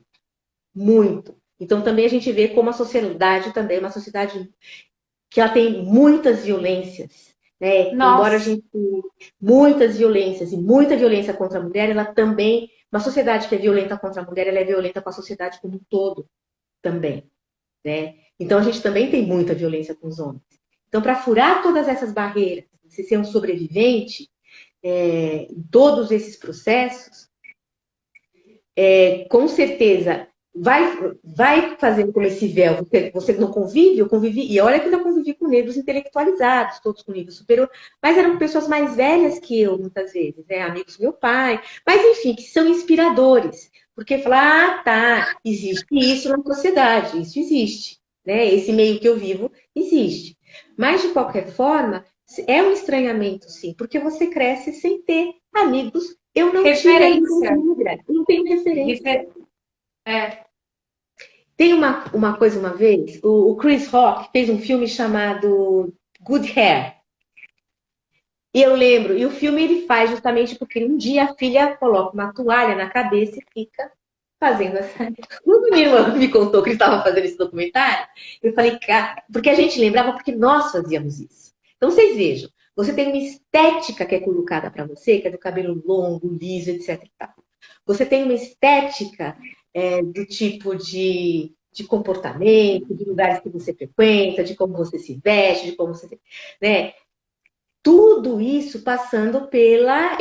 Muito. Então, também a gente vê como a sociedade também é uma sociedade que ela tem muitas violências. Né? Embora a gente tenha muitas violências e muita violência contra a mulher, ela também, uma sociedade que é violenta contra a mulher, ela é violenta com a sociedade como um todo também. Né? Então a gente também tem muita violência com os homens. Então, para furar todas essas barreiras, você ser um sobrevivente em todos esses processos, com certeza vai fazendo como esse véu, você não convive, eu convivi, e olha que eu ainda convivi com negros intelectualizados, todos com nível superior, mas eram pessoas mais velhas que eu, muitas vezes, né? Amigos do meu pai, mas enfim, que são inspiradores, porque falar, tá, existe isso na sociedade, isso existe, né? Esse meio que eu vivo existe. Mas, de qualquer forma, é um estranhamento, sim, porque você cresce sem ter amigos. Eu não referência. Não tenho referência. Tem uma coisa, uma vez, o Chris Rock fez um filme chamado Good Hair. E eu lembro, e o filme ele faz justamente porque um dia a filha coloca uma toalha na cabeça e fica fazendo assim. Quando minha irmã me contou que ele estava fazendo esse documentário, eu falei, cara, porque a gente lembrava porque nós fazíamos isso. Então vocês vejam, você tem uma estética que é colocada para você, que é do cabelo longo, liso, etc. Você tem uma estética do tipo de comportamento, de lugares que você frequenta, de como você se veste, de como você... Né? Tudo isso passando pela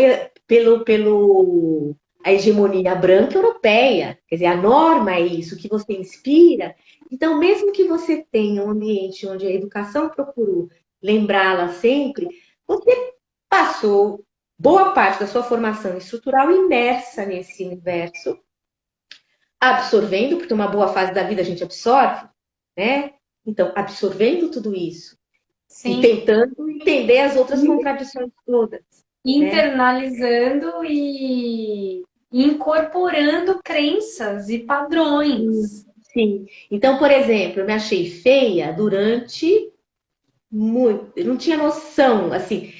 a hegemonia branca europeia. Quer dizer, a norma é isso, que você inspira. Então, mesmo que você tenha um ambiente onde a educação procurou lembrá-la sempre, você passou boa parte da sua formação estrutural imersa nesse universo, absorvendo, porque uma boa fase da vida a gente absorve, né? Então, absorvendo tudo isso. Sim. E tentando entender as outras contradições todas. Internalizando, né? E incorporando crenças e padrões. Sim. Então, por exemplo, eu me achei feia durante muito. Eu não tinha noção, assim,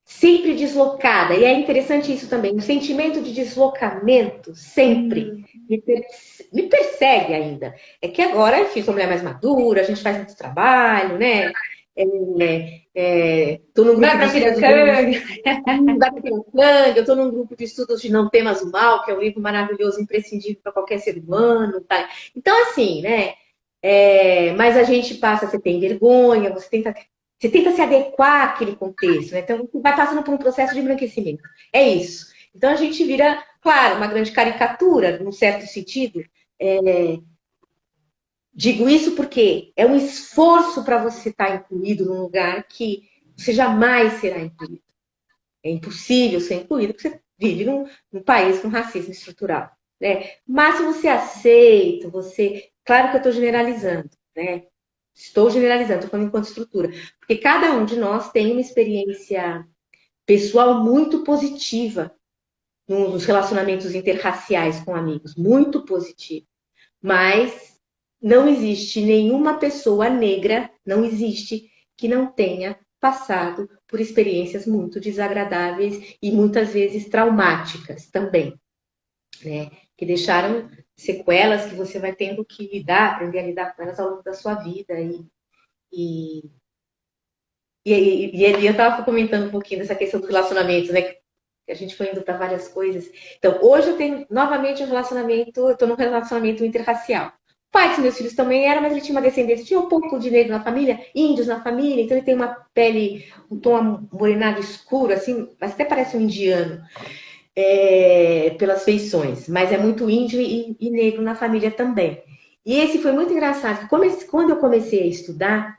sempre deslocada. E é interessante isso também. O sentimento de deslocamento sempre me persegue ainda. É que agora, enfim, sou mulher mais madura, a gente faz muito trabalho, né? Tô num grupo de estudos. Eu estou num grupo de estudos de Não Temas o Mal, que é um livro maravilhoso, imprescindível para qualquer ser humano. Tá? Então, assim, né? Mas a gente passa, você tem vergonha, você tenta se adequar àquele contexto, né? Então, você vai passando por um processo de embranquecimento. É isso. Então, a gente vira, claro, uma grande caricatura, num certo sentido, Digo isso porque é um esforço para você estar incluído num lugar que você jamais será incluído. É impossível ser incluído porque você vive num país com racismo estrutural, né? Mas se você aceita, você... Claro que eu estou generalizando, né? Estou generalizando, estou falando enquanto estrutura. Porque cada um de nós tem uma experiência pessoal muito positiva nos relacionamentos interraciais com amigos. Muito positiva. Mas não existe nenhuma pessoa negra, não existe, que não tenha passado por experiências muito desagradáveis e muitas vezes traumáticas também, né? Que deixaram sequelas que você vai tendo que lidar, aprender a lidar com elas ao longo da sua vida. E, e eu estava comentando um pouquinho dessa questão dos relacionamentos, né? Que a gente foi indo para várias coisas. Então, hoje eu tenho novamente um relacionamento, eu estou num relacionamento interracial. O pai dos meus filhos também era, mas ele tinha uma descendência, tinha um pouco de negro na família, índios na família, então ele tem uma pele, um tom amorenado escuro, assim, mas até parece um indiano, pelas feições, mas é muito índio e negro na família também. E esse foi muito engraçado. Quando eu comecei a estudar,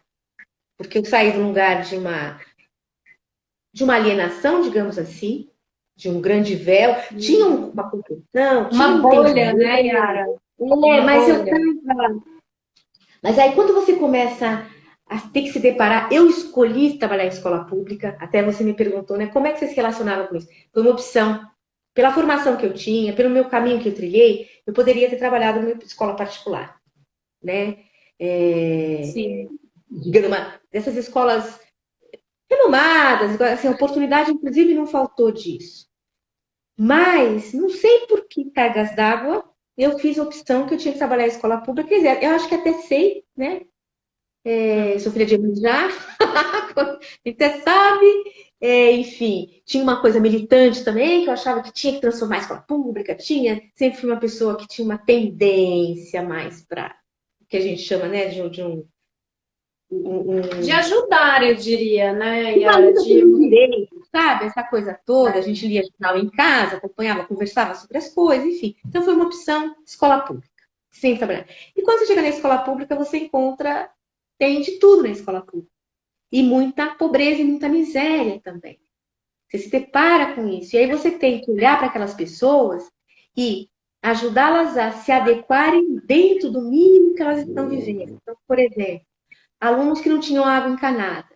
porque eu saí de um lugar de uma alienação, digamos assim, de um grande véu, tinha uma compreensão, tinha Uma um bolha, entendimento, né, Yara? Uma mas eu bolha. tava... Mas aí quando você começa a ter que se deparar, eu escolhi trabalhar em escola pública, até você me perguntou, né, como é que você se relacionava com isso? Foi uma opção. Pela formação que eu tinha, pelo meu caminho que eu trilhei, eu poderia ter trabalhado numa escola particular, né? Sim. Digamos, dessas escolas renomadas, assim, oportunidade, inclusive, não faltou disso. Mas, não sei por que cargas d'água, eu fiz a opção que eu tinha que trabalhar em escola pública. Quer dizer, eu acho que até sei, né? Sou filha de Emanjá, até sabe. Enfim, tinha uma coisa militante também, que eu achava que tinha que transformar a escola pública, sempre fui uma pessoa que tinha uma tendência mais para o que a gente chama, né, De um ajudar, eu diria, né, uma Yara? luta De... pelos direitos, sabe? Essa coisa toda. A gente lia jornal em casa, acompanhava, conversava sobre as coisas, enfim. Então foi uma opção escola pública, sem trabalhar. E quando você chega na escola pública, você encontra, tem de tudo na escola pública. E muita pobreza e muita miséria também. Você se depara com isso. E aí você tem que olhar para aquelas pessoas e ajudá-las a se adequarem dentro do mínimo que elas estão vivendo. Então, por exemplo, alunos que não tinham água encanada.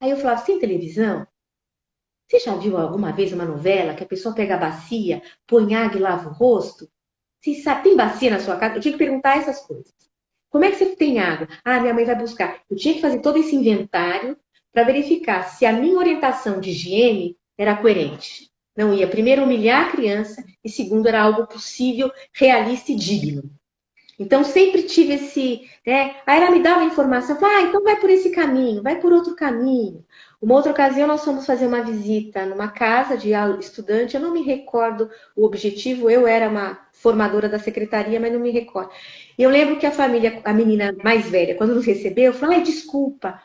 Aí eu falava, sem televisão? Você já viu alguma vez uma novela que a pessoa pega a bacia, põe água e lava o rosto? Você sabe, tem bacia na sua casa? Eu tinha que perguntar essas coisas. Como é que você tem água? Ah, minha mãe vai buscar. Eu tinha que fazer todo esse inventário para verificar se a minha orientação de higiene era coerente. Não ia, primeiro, humilhar a criança e, segundo, era algo possível, realista e digno. Então, sempre tive esse, né? Aí ela me dava informação, falava, então vai por esse caminho, vai por outro caminho. Uma outra ocasião, nós fomos fazer uma visita numa casa de estudante, eu não me recordo o objetivo, eu era uma formadora da secretaria, mas não me recordo. E eu lembro que a família, a menina mais velha, quando nos recebeu, falou, ai, desculpa,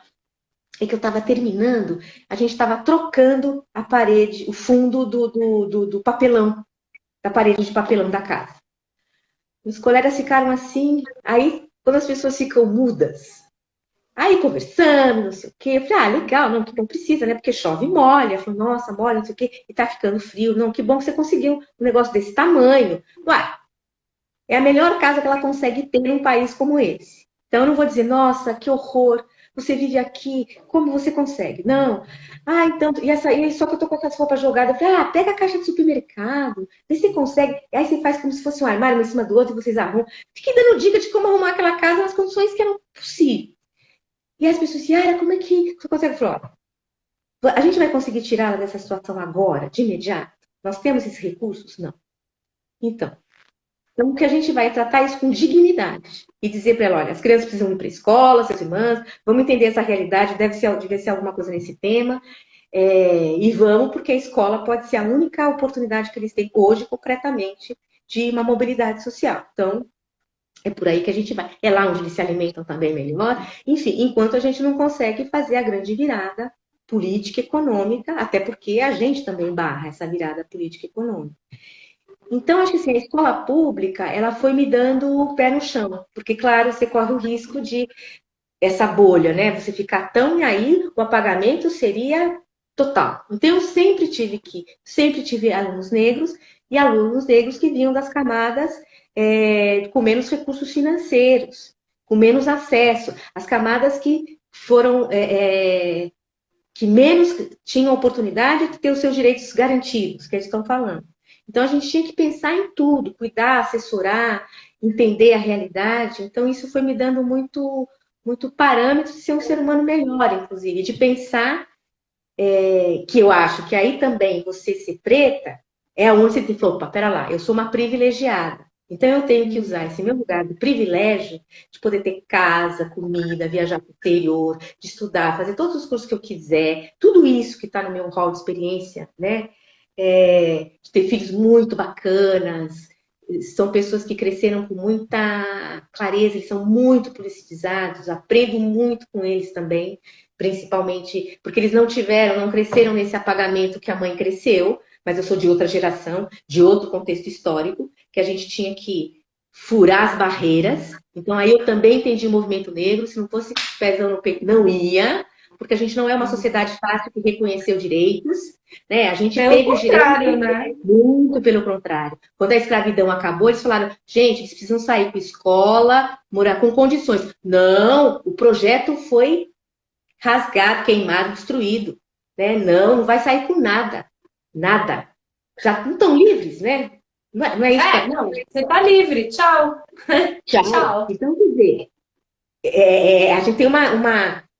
é que eu estava terminando, a gente estava trocando a parede, o fundo do papelão, da parede de papelão da casa. Os colegas ficaram assim, aí quando as pessoas ficam mudas, aí conversando, não sei o quê, eu falei, legal, não, que bom, precisa, né? Porque chove e molha. Falei, nossa, molha, não sei o quê, e tá ficando frio. Não, que bom que você conseguiu um negócio desse tamanho. Uai, é a melhor casa que ela consegue ter num país como esse. Então eu não vou dizer, nossa, que horror, você vive aqui, como você consegue? Não. Ah, então, e só que eu tô com essas roupas jogadas. Eu falei, pega a caixa de supermercado, vê se você consegue. E aí você faz como se fosse um armário um em cima do outro e vocês arrumam. Fiquei dando dica de como arrumar aquela casa nas condições que eram possíveis. E as pessoas assim, como é que você consegue? Eu falei, a gente vai conseguir tirá-la dessa situação agora, de imediato? Nós temos esses recursos? Não. Então, que a gente vai tratar isso com dignidade e dizer para ela, olha, as crianças precisam ir para a escola, seus irmãos, vamos entender essa realidade, deve ser alguma coisa nesse tema, e vamos, porque a escola pode ser a única oportunidade que eles têm hoje, concretamente, de uma mobilidade social. Então, é por aí que a gente vai. É lá onde eles se alimentam também melhor. Enfim, enquanto a gente não consegue fazer a grande virada política e econômica, até porque a gente também barra essa virada política e econômica. Então, acho que assim, a escola pública, ela foi me dando o pé no chão, porque, claro, você corre o risco de essa bolha, né? Você ficar tão aí, o apagamento seria total. Então, eu sempre tive alunos negros e alunos negros que vinham das camadas com menos recursos financeiros, com menos acesso, as camadas que foram que menos tinham oportunidade de ter os seus direitos garantidos, que eles estão falando. Então, a gente tinha que pensar em tudo, cuidar, assessorar, entender a realidade. Então, isso foi me dando muito parâmetro de ser um ser humano melhor, inclusive, de pensar que eu acho que aí também você ser preta é onde você tem que falar, opa, pera lá, eu sou uma privilegiada. Então eu tenho que usar esse meu lugar de privilégio de poder ter casa, comida, viajar para o exterior, de estudar, fazer todos os cursos que eu quiser, tudo isso que está no meu hall de experiência, né? De ter filhos muito bacanas, são pessoas que cresceram com muita clareza, eles são muito politizados, aprendo muito com eles também, principalmente porque eles não cresceram nesse apagamento que a mãe cresceu, mas eu sou de outra geração, de outro contexto histórico, que a gente tinha que furar as barreiras. Então aí eu também entendi o movimento negro, se não fosse pezão no peito, não ia, porque a gente não é uma sociedade fácil que reconheceu direitos, né? A gente Pelo teve os contrário, direitos, né? muito pelo contrário. Quando a escravidão acabou, eles falaram, gente, eles precisam sair para escola, morar com condições. Não, o projeto foi rasgado, queimado, destruído. Né? Não vai sair com nada. Nada. Já não estão livres, né? Não é isso que Não, você tá livre, tchau. tchau. Tchau. Então, quer dizer, a gente tem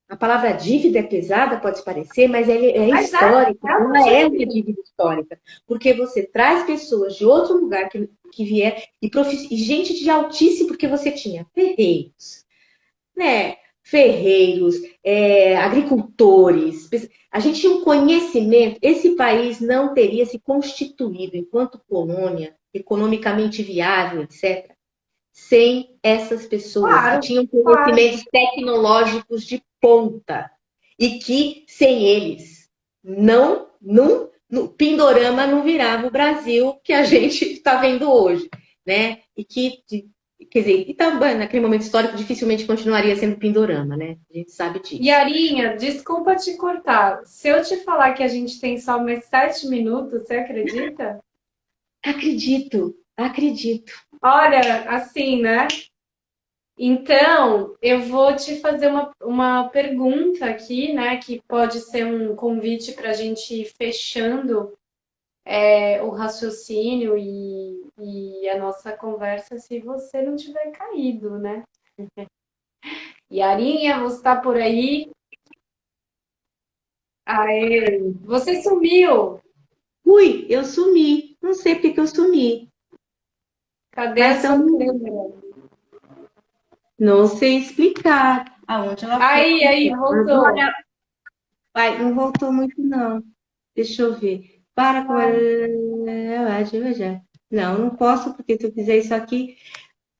a palavra dívida é pesada, pode parecer, mas ela é Mas histórica, é uma ela é uma dívida. dívida histórica, porque você traz pessoas de outro lugar que vier e gente de altíssimo, porque você tinha ferreiros, né? Ferreiros, agricultores, a gente tinha um conhecimento, esse país não teria se constituído enquanto colônia, economicamente viável, etc., sem essas pessoas que Claro, tinham claro. conhecimentos tecnológicos de ponta e que sem eles no Pindorama não virava o Brasil que a gente está vendo hoje, né? E que quer dizer, Itabã, naquele momento histórico, dificilmente continuaria sendo Pindorama, né? A gente sabe disso. Yarinha, desculpa te cortar. Se eu te falar que a gente tem só mais 7 minutos, você acredita? Acredito, acredito. Olha, assim, né? Então, eu vou te fazer uma pergunta aqui, né? Que pode ser um convite para a gente ir fechando o raciocínio e a nossa conversa, se você não tiver caído, né? Yarinha, você está por aí? Aê, você sumiu! Ui, eu sumi. Não sei porque que eu sumi. Cadê a Mas sua então, câmera? não sei explicar aonde ela foi. Aí, voltou. Agora, vai, não voltou muito, não. Deixa eu ver. Para com. Não, não posso, porque se eu fizer isso aqui.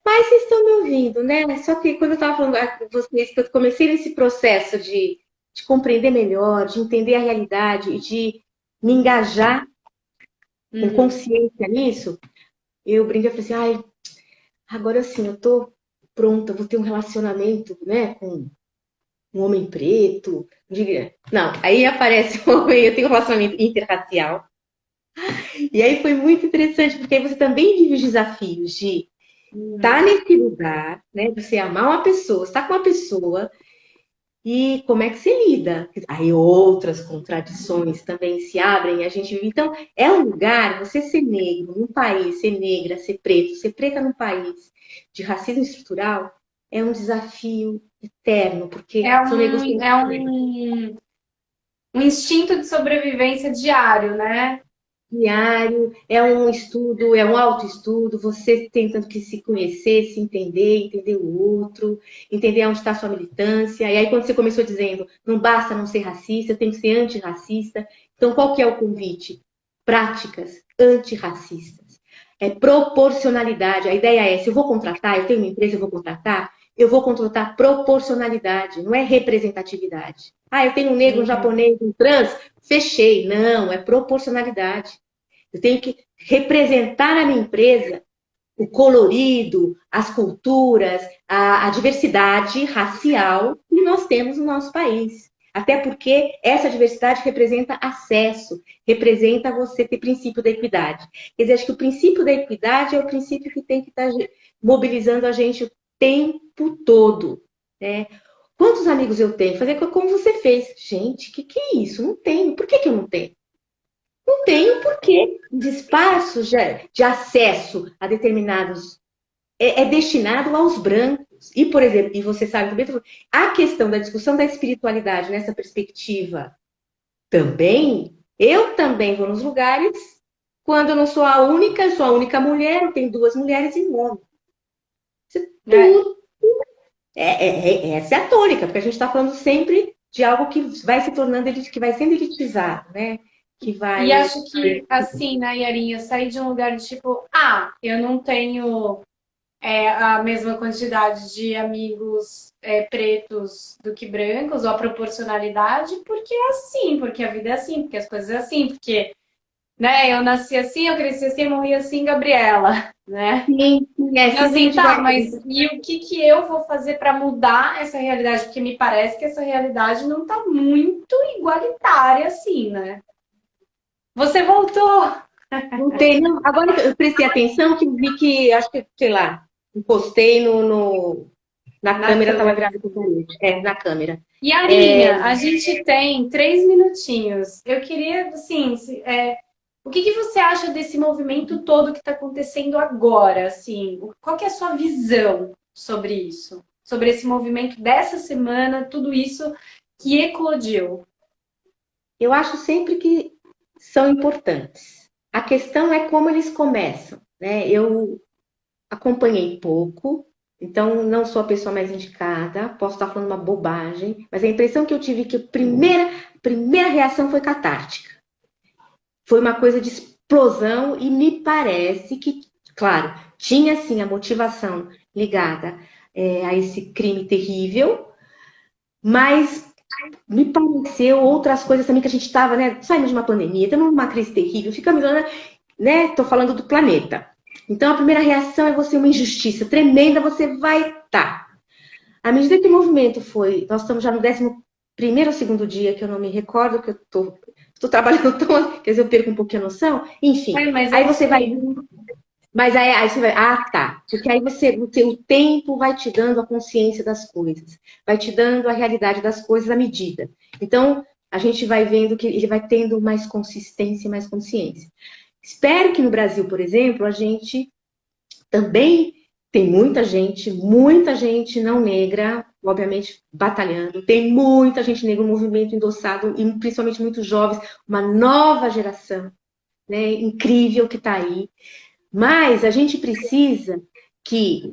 Mas vocês estão me ouvindo, né? Só que quando eu estava falando com vocês, que eu comecei nesse processo de compreender melhor, de entender a realidade e de me engajar com Uhum. consciência nisso, eu brinquei e falei assim, ai, agora sim, eu tô pronta, vou ter um relacionamento, né, com um homem preto. Não, aí aparece um homem, eu tenho um relacionamento interracial. E aí foi muito interessante, porque aí você também vive os desafios de estar nesse lugar, né, de você amar uma pessoa, estar com uma pessoa. E como é que se lida? Aí outras contradições também se abrem, a gente vive. Então, é um lugar, você ser negro num país, ser negra, ser preta num país de racismo estrutural, é um desafio eterno, porque É são um, negociações é um, um instinto de sobrevivência diário, né? diário, é um estudo, é um autoestudo, você tentando que se conhecer, se entender, entender o outro, entender onde está a sua militância. E aí, quando você começou dizendo, não basta não ser racista, tem que ser antirracista. Então, qual que é o convite? Práticas antirracistas. É proporcionalidade. A ideia é, se eu vou contratar, eu tenho uma empresa, eu vou contratar proporcionalidade, não é representatividade. Ah, eu tenho um negro, um Uhum. japonês, um trans, fechei. Não, é proporcionalidade. Eu tenho que representar na minha empresa o colorido, as culturas, a diversidade racial que nós temos no nosso país. Até porque essa diversidade representa acesso, representa você ter princípio da equidade. Quer dizer, acho que o princípio da equidade é o princípio que tem que estar mobilizando a gente o tempo todo, né? Quantos amigos eu tenho? Fazer como você fez. Gente, que é isso? Não tenho. Por que eu não tenho? Não tenho porque os espaços de acesso a determinados é destinado aos brancos. E, por exemplo, e você sabe também, a questão da discussão da espiritualidade nessa perspectiva também, eu também vou nos lugares quando eu não sou a única, eu sou a única mulher, tem duas mulheres e um homem. Tudo. Essa é a tônica, porque a gente está falando sempre de algo que vai se tornando, que vai sendo elitizado, né? Que vai... E acho que, assim, né, Yarinha, sair de um lugar de tipo, eu não tenho a mesma quantidade de amigos pretos do que brancos, ou a proporcionalidade, porque é assim, porque a vida é assim, porque as coisas é assim, porque, né, eu nasci assim, eu cresci assim, morri assim, Gabriela, né? Sim, Então, assim, tá, mas e o que eu vou fazer para mudar essa realidade? Porque me parece que essa realidade não tá muito igualitária, assim, né? Você voltou! não tem, não. Agora eu prestei atenção que vi que, acho que, sei lá, encostei na Na câmera, estava câmera. virada para parede. Na câmera. E Arinha, a gente tem 3 minutinhos. Eu queria, assim, o que você acha desse movimento todo que está acontecendo agora? Assim, qual que é a sua visão sobre isso? Sobre esse movimento dessa semana, tudo isso que eclodiu? Eu acho sempre que são importantes. A questão é como eles começam, né? Eu acompanhei pouco, então não sou a pessoa mais indicada, posso estar falando uma bobagem, mas a impressão que eu tive é que a primeira reação foi catártica. Foi uma coisa de explosão e me parece que, claro, tinha sim a motivação ligada a esse crime terrível, mas me pareceu outras coisas também que a gente estava, né? Saímos de uma pandemia, estamos numa crise terrível, fica me dando, né? Estou falando do planeta. Então a primeira reação é você uma injustiça tremenda, você vai estar. À medida que o movimento foi, nós estamos já no 11º ou segundo dia, que eu não me recordo, que eu estou trabalhando tão, quer dizer, eu perco um pouquinho a noção, enfim. Mas Aí é você isso vai, aí. mas aí você vai, tá. Porque aí o tempo vai te dando a consciência das coisas, vai te dando a realidade das coisas à medida. Então, a gente vai vendo que ele vai tendo mais consistência e mais consciência. Espero que no Brasil, por exemplo, a gente também tem muita gente não negra, obviamente, batalhando. Tem muita gente negra, um movimento endossado, e principalmente muitos jovens, uma nova geração, né, incrível que está aí. Mas a gente precisa que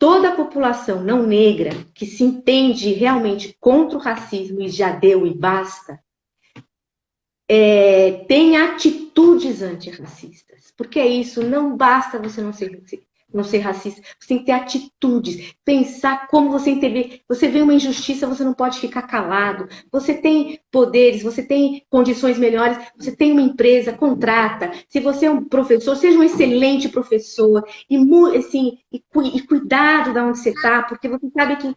toda a população não negra, que se entende realmente contra o racismo e já deu e basta, tenha atitudes antirracistas. Porque é isso, não basta você não ser racista, você tem que ter atitudes, pensar como você entender. Você vê uma injustiça, você não pode ficar calado. Você tem poderes, você tem condições melhores, você tem uma empresa, contrata. Se você é um professor, seja um excelente professor e, assim, e cuidado de onde você está, porque você sabe que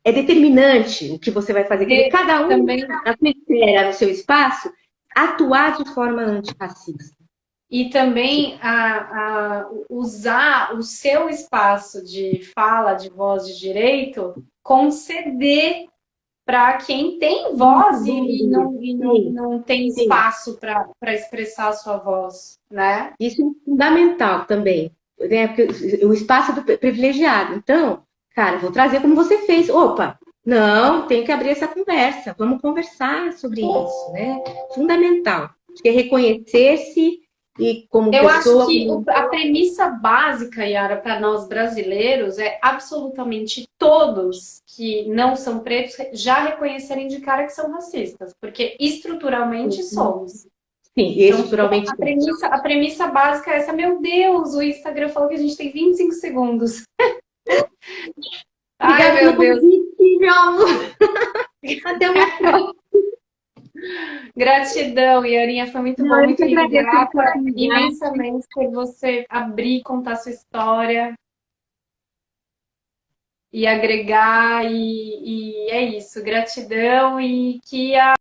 é determinante o que você vai fazer. Quer dizer, cada um Também na sua esfera, no seu espaço, atuar de forma antirracista. E também usar o seu espaço de fala, de voz, de direito, conceder para quem tem voz não tem Sim. espaço para expressar a sua voz, né? Isso é fundamental também, né? Porque o espaço do privilegiado. Então, cara, vou trazer como você fez. Opa, não, tem que abrir essa conversa. Vamos conversar sobre isso, né? Fundamental. Acho que é reconhecer-se e como Eu acho pessoa. que a premissa básica, Yara, para nós brasileiros é absolutamente todos que não são pretos já reconhecerem de cara que são racistas, porque estruturalmente somos. Sim, Então, estruturalmente. a premissa básica é essa. Meu Deus, o Instagram falou que a gente tem 25 segundos. Ai, Obrigada meu pelo Deus. convite, meu amor. Até uma próxima. Gratidão, Iarinha, foi muito Não, bom, eu muito que agradeço a grata oportunidade. imensamente por você abrir, contar sua história e agregar, e é isso, gratidão e que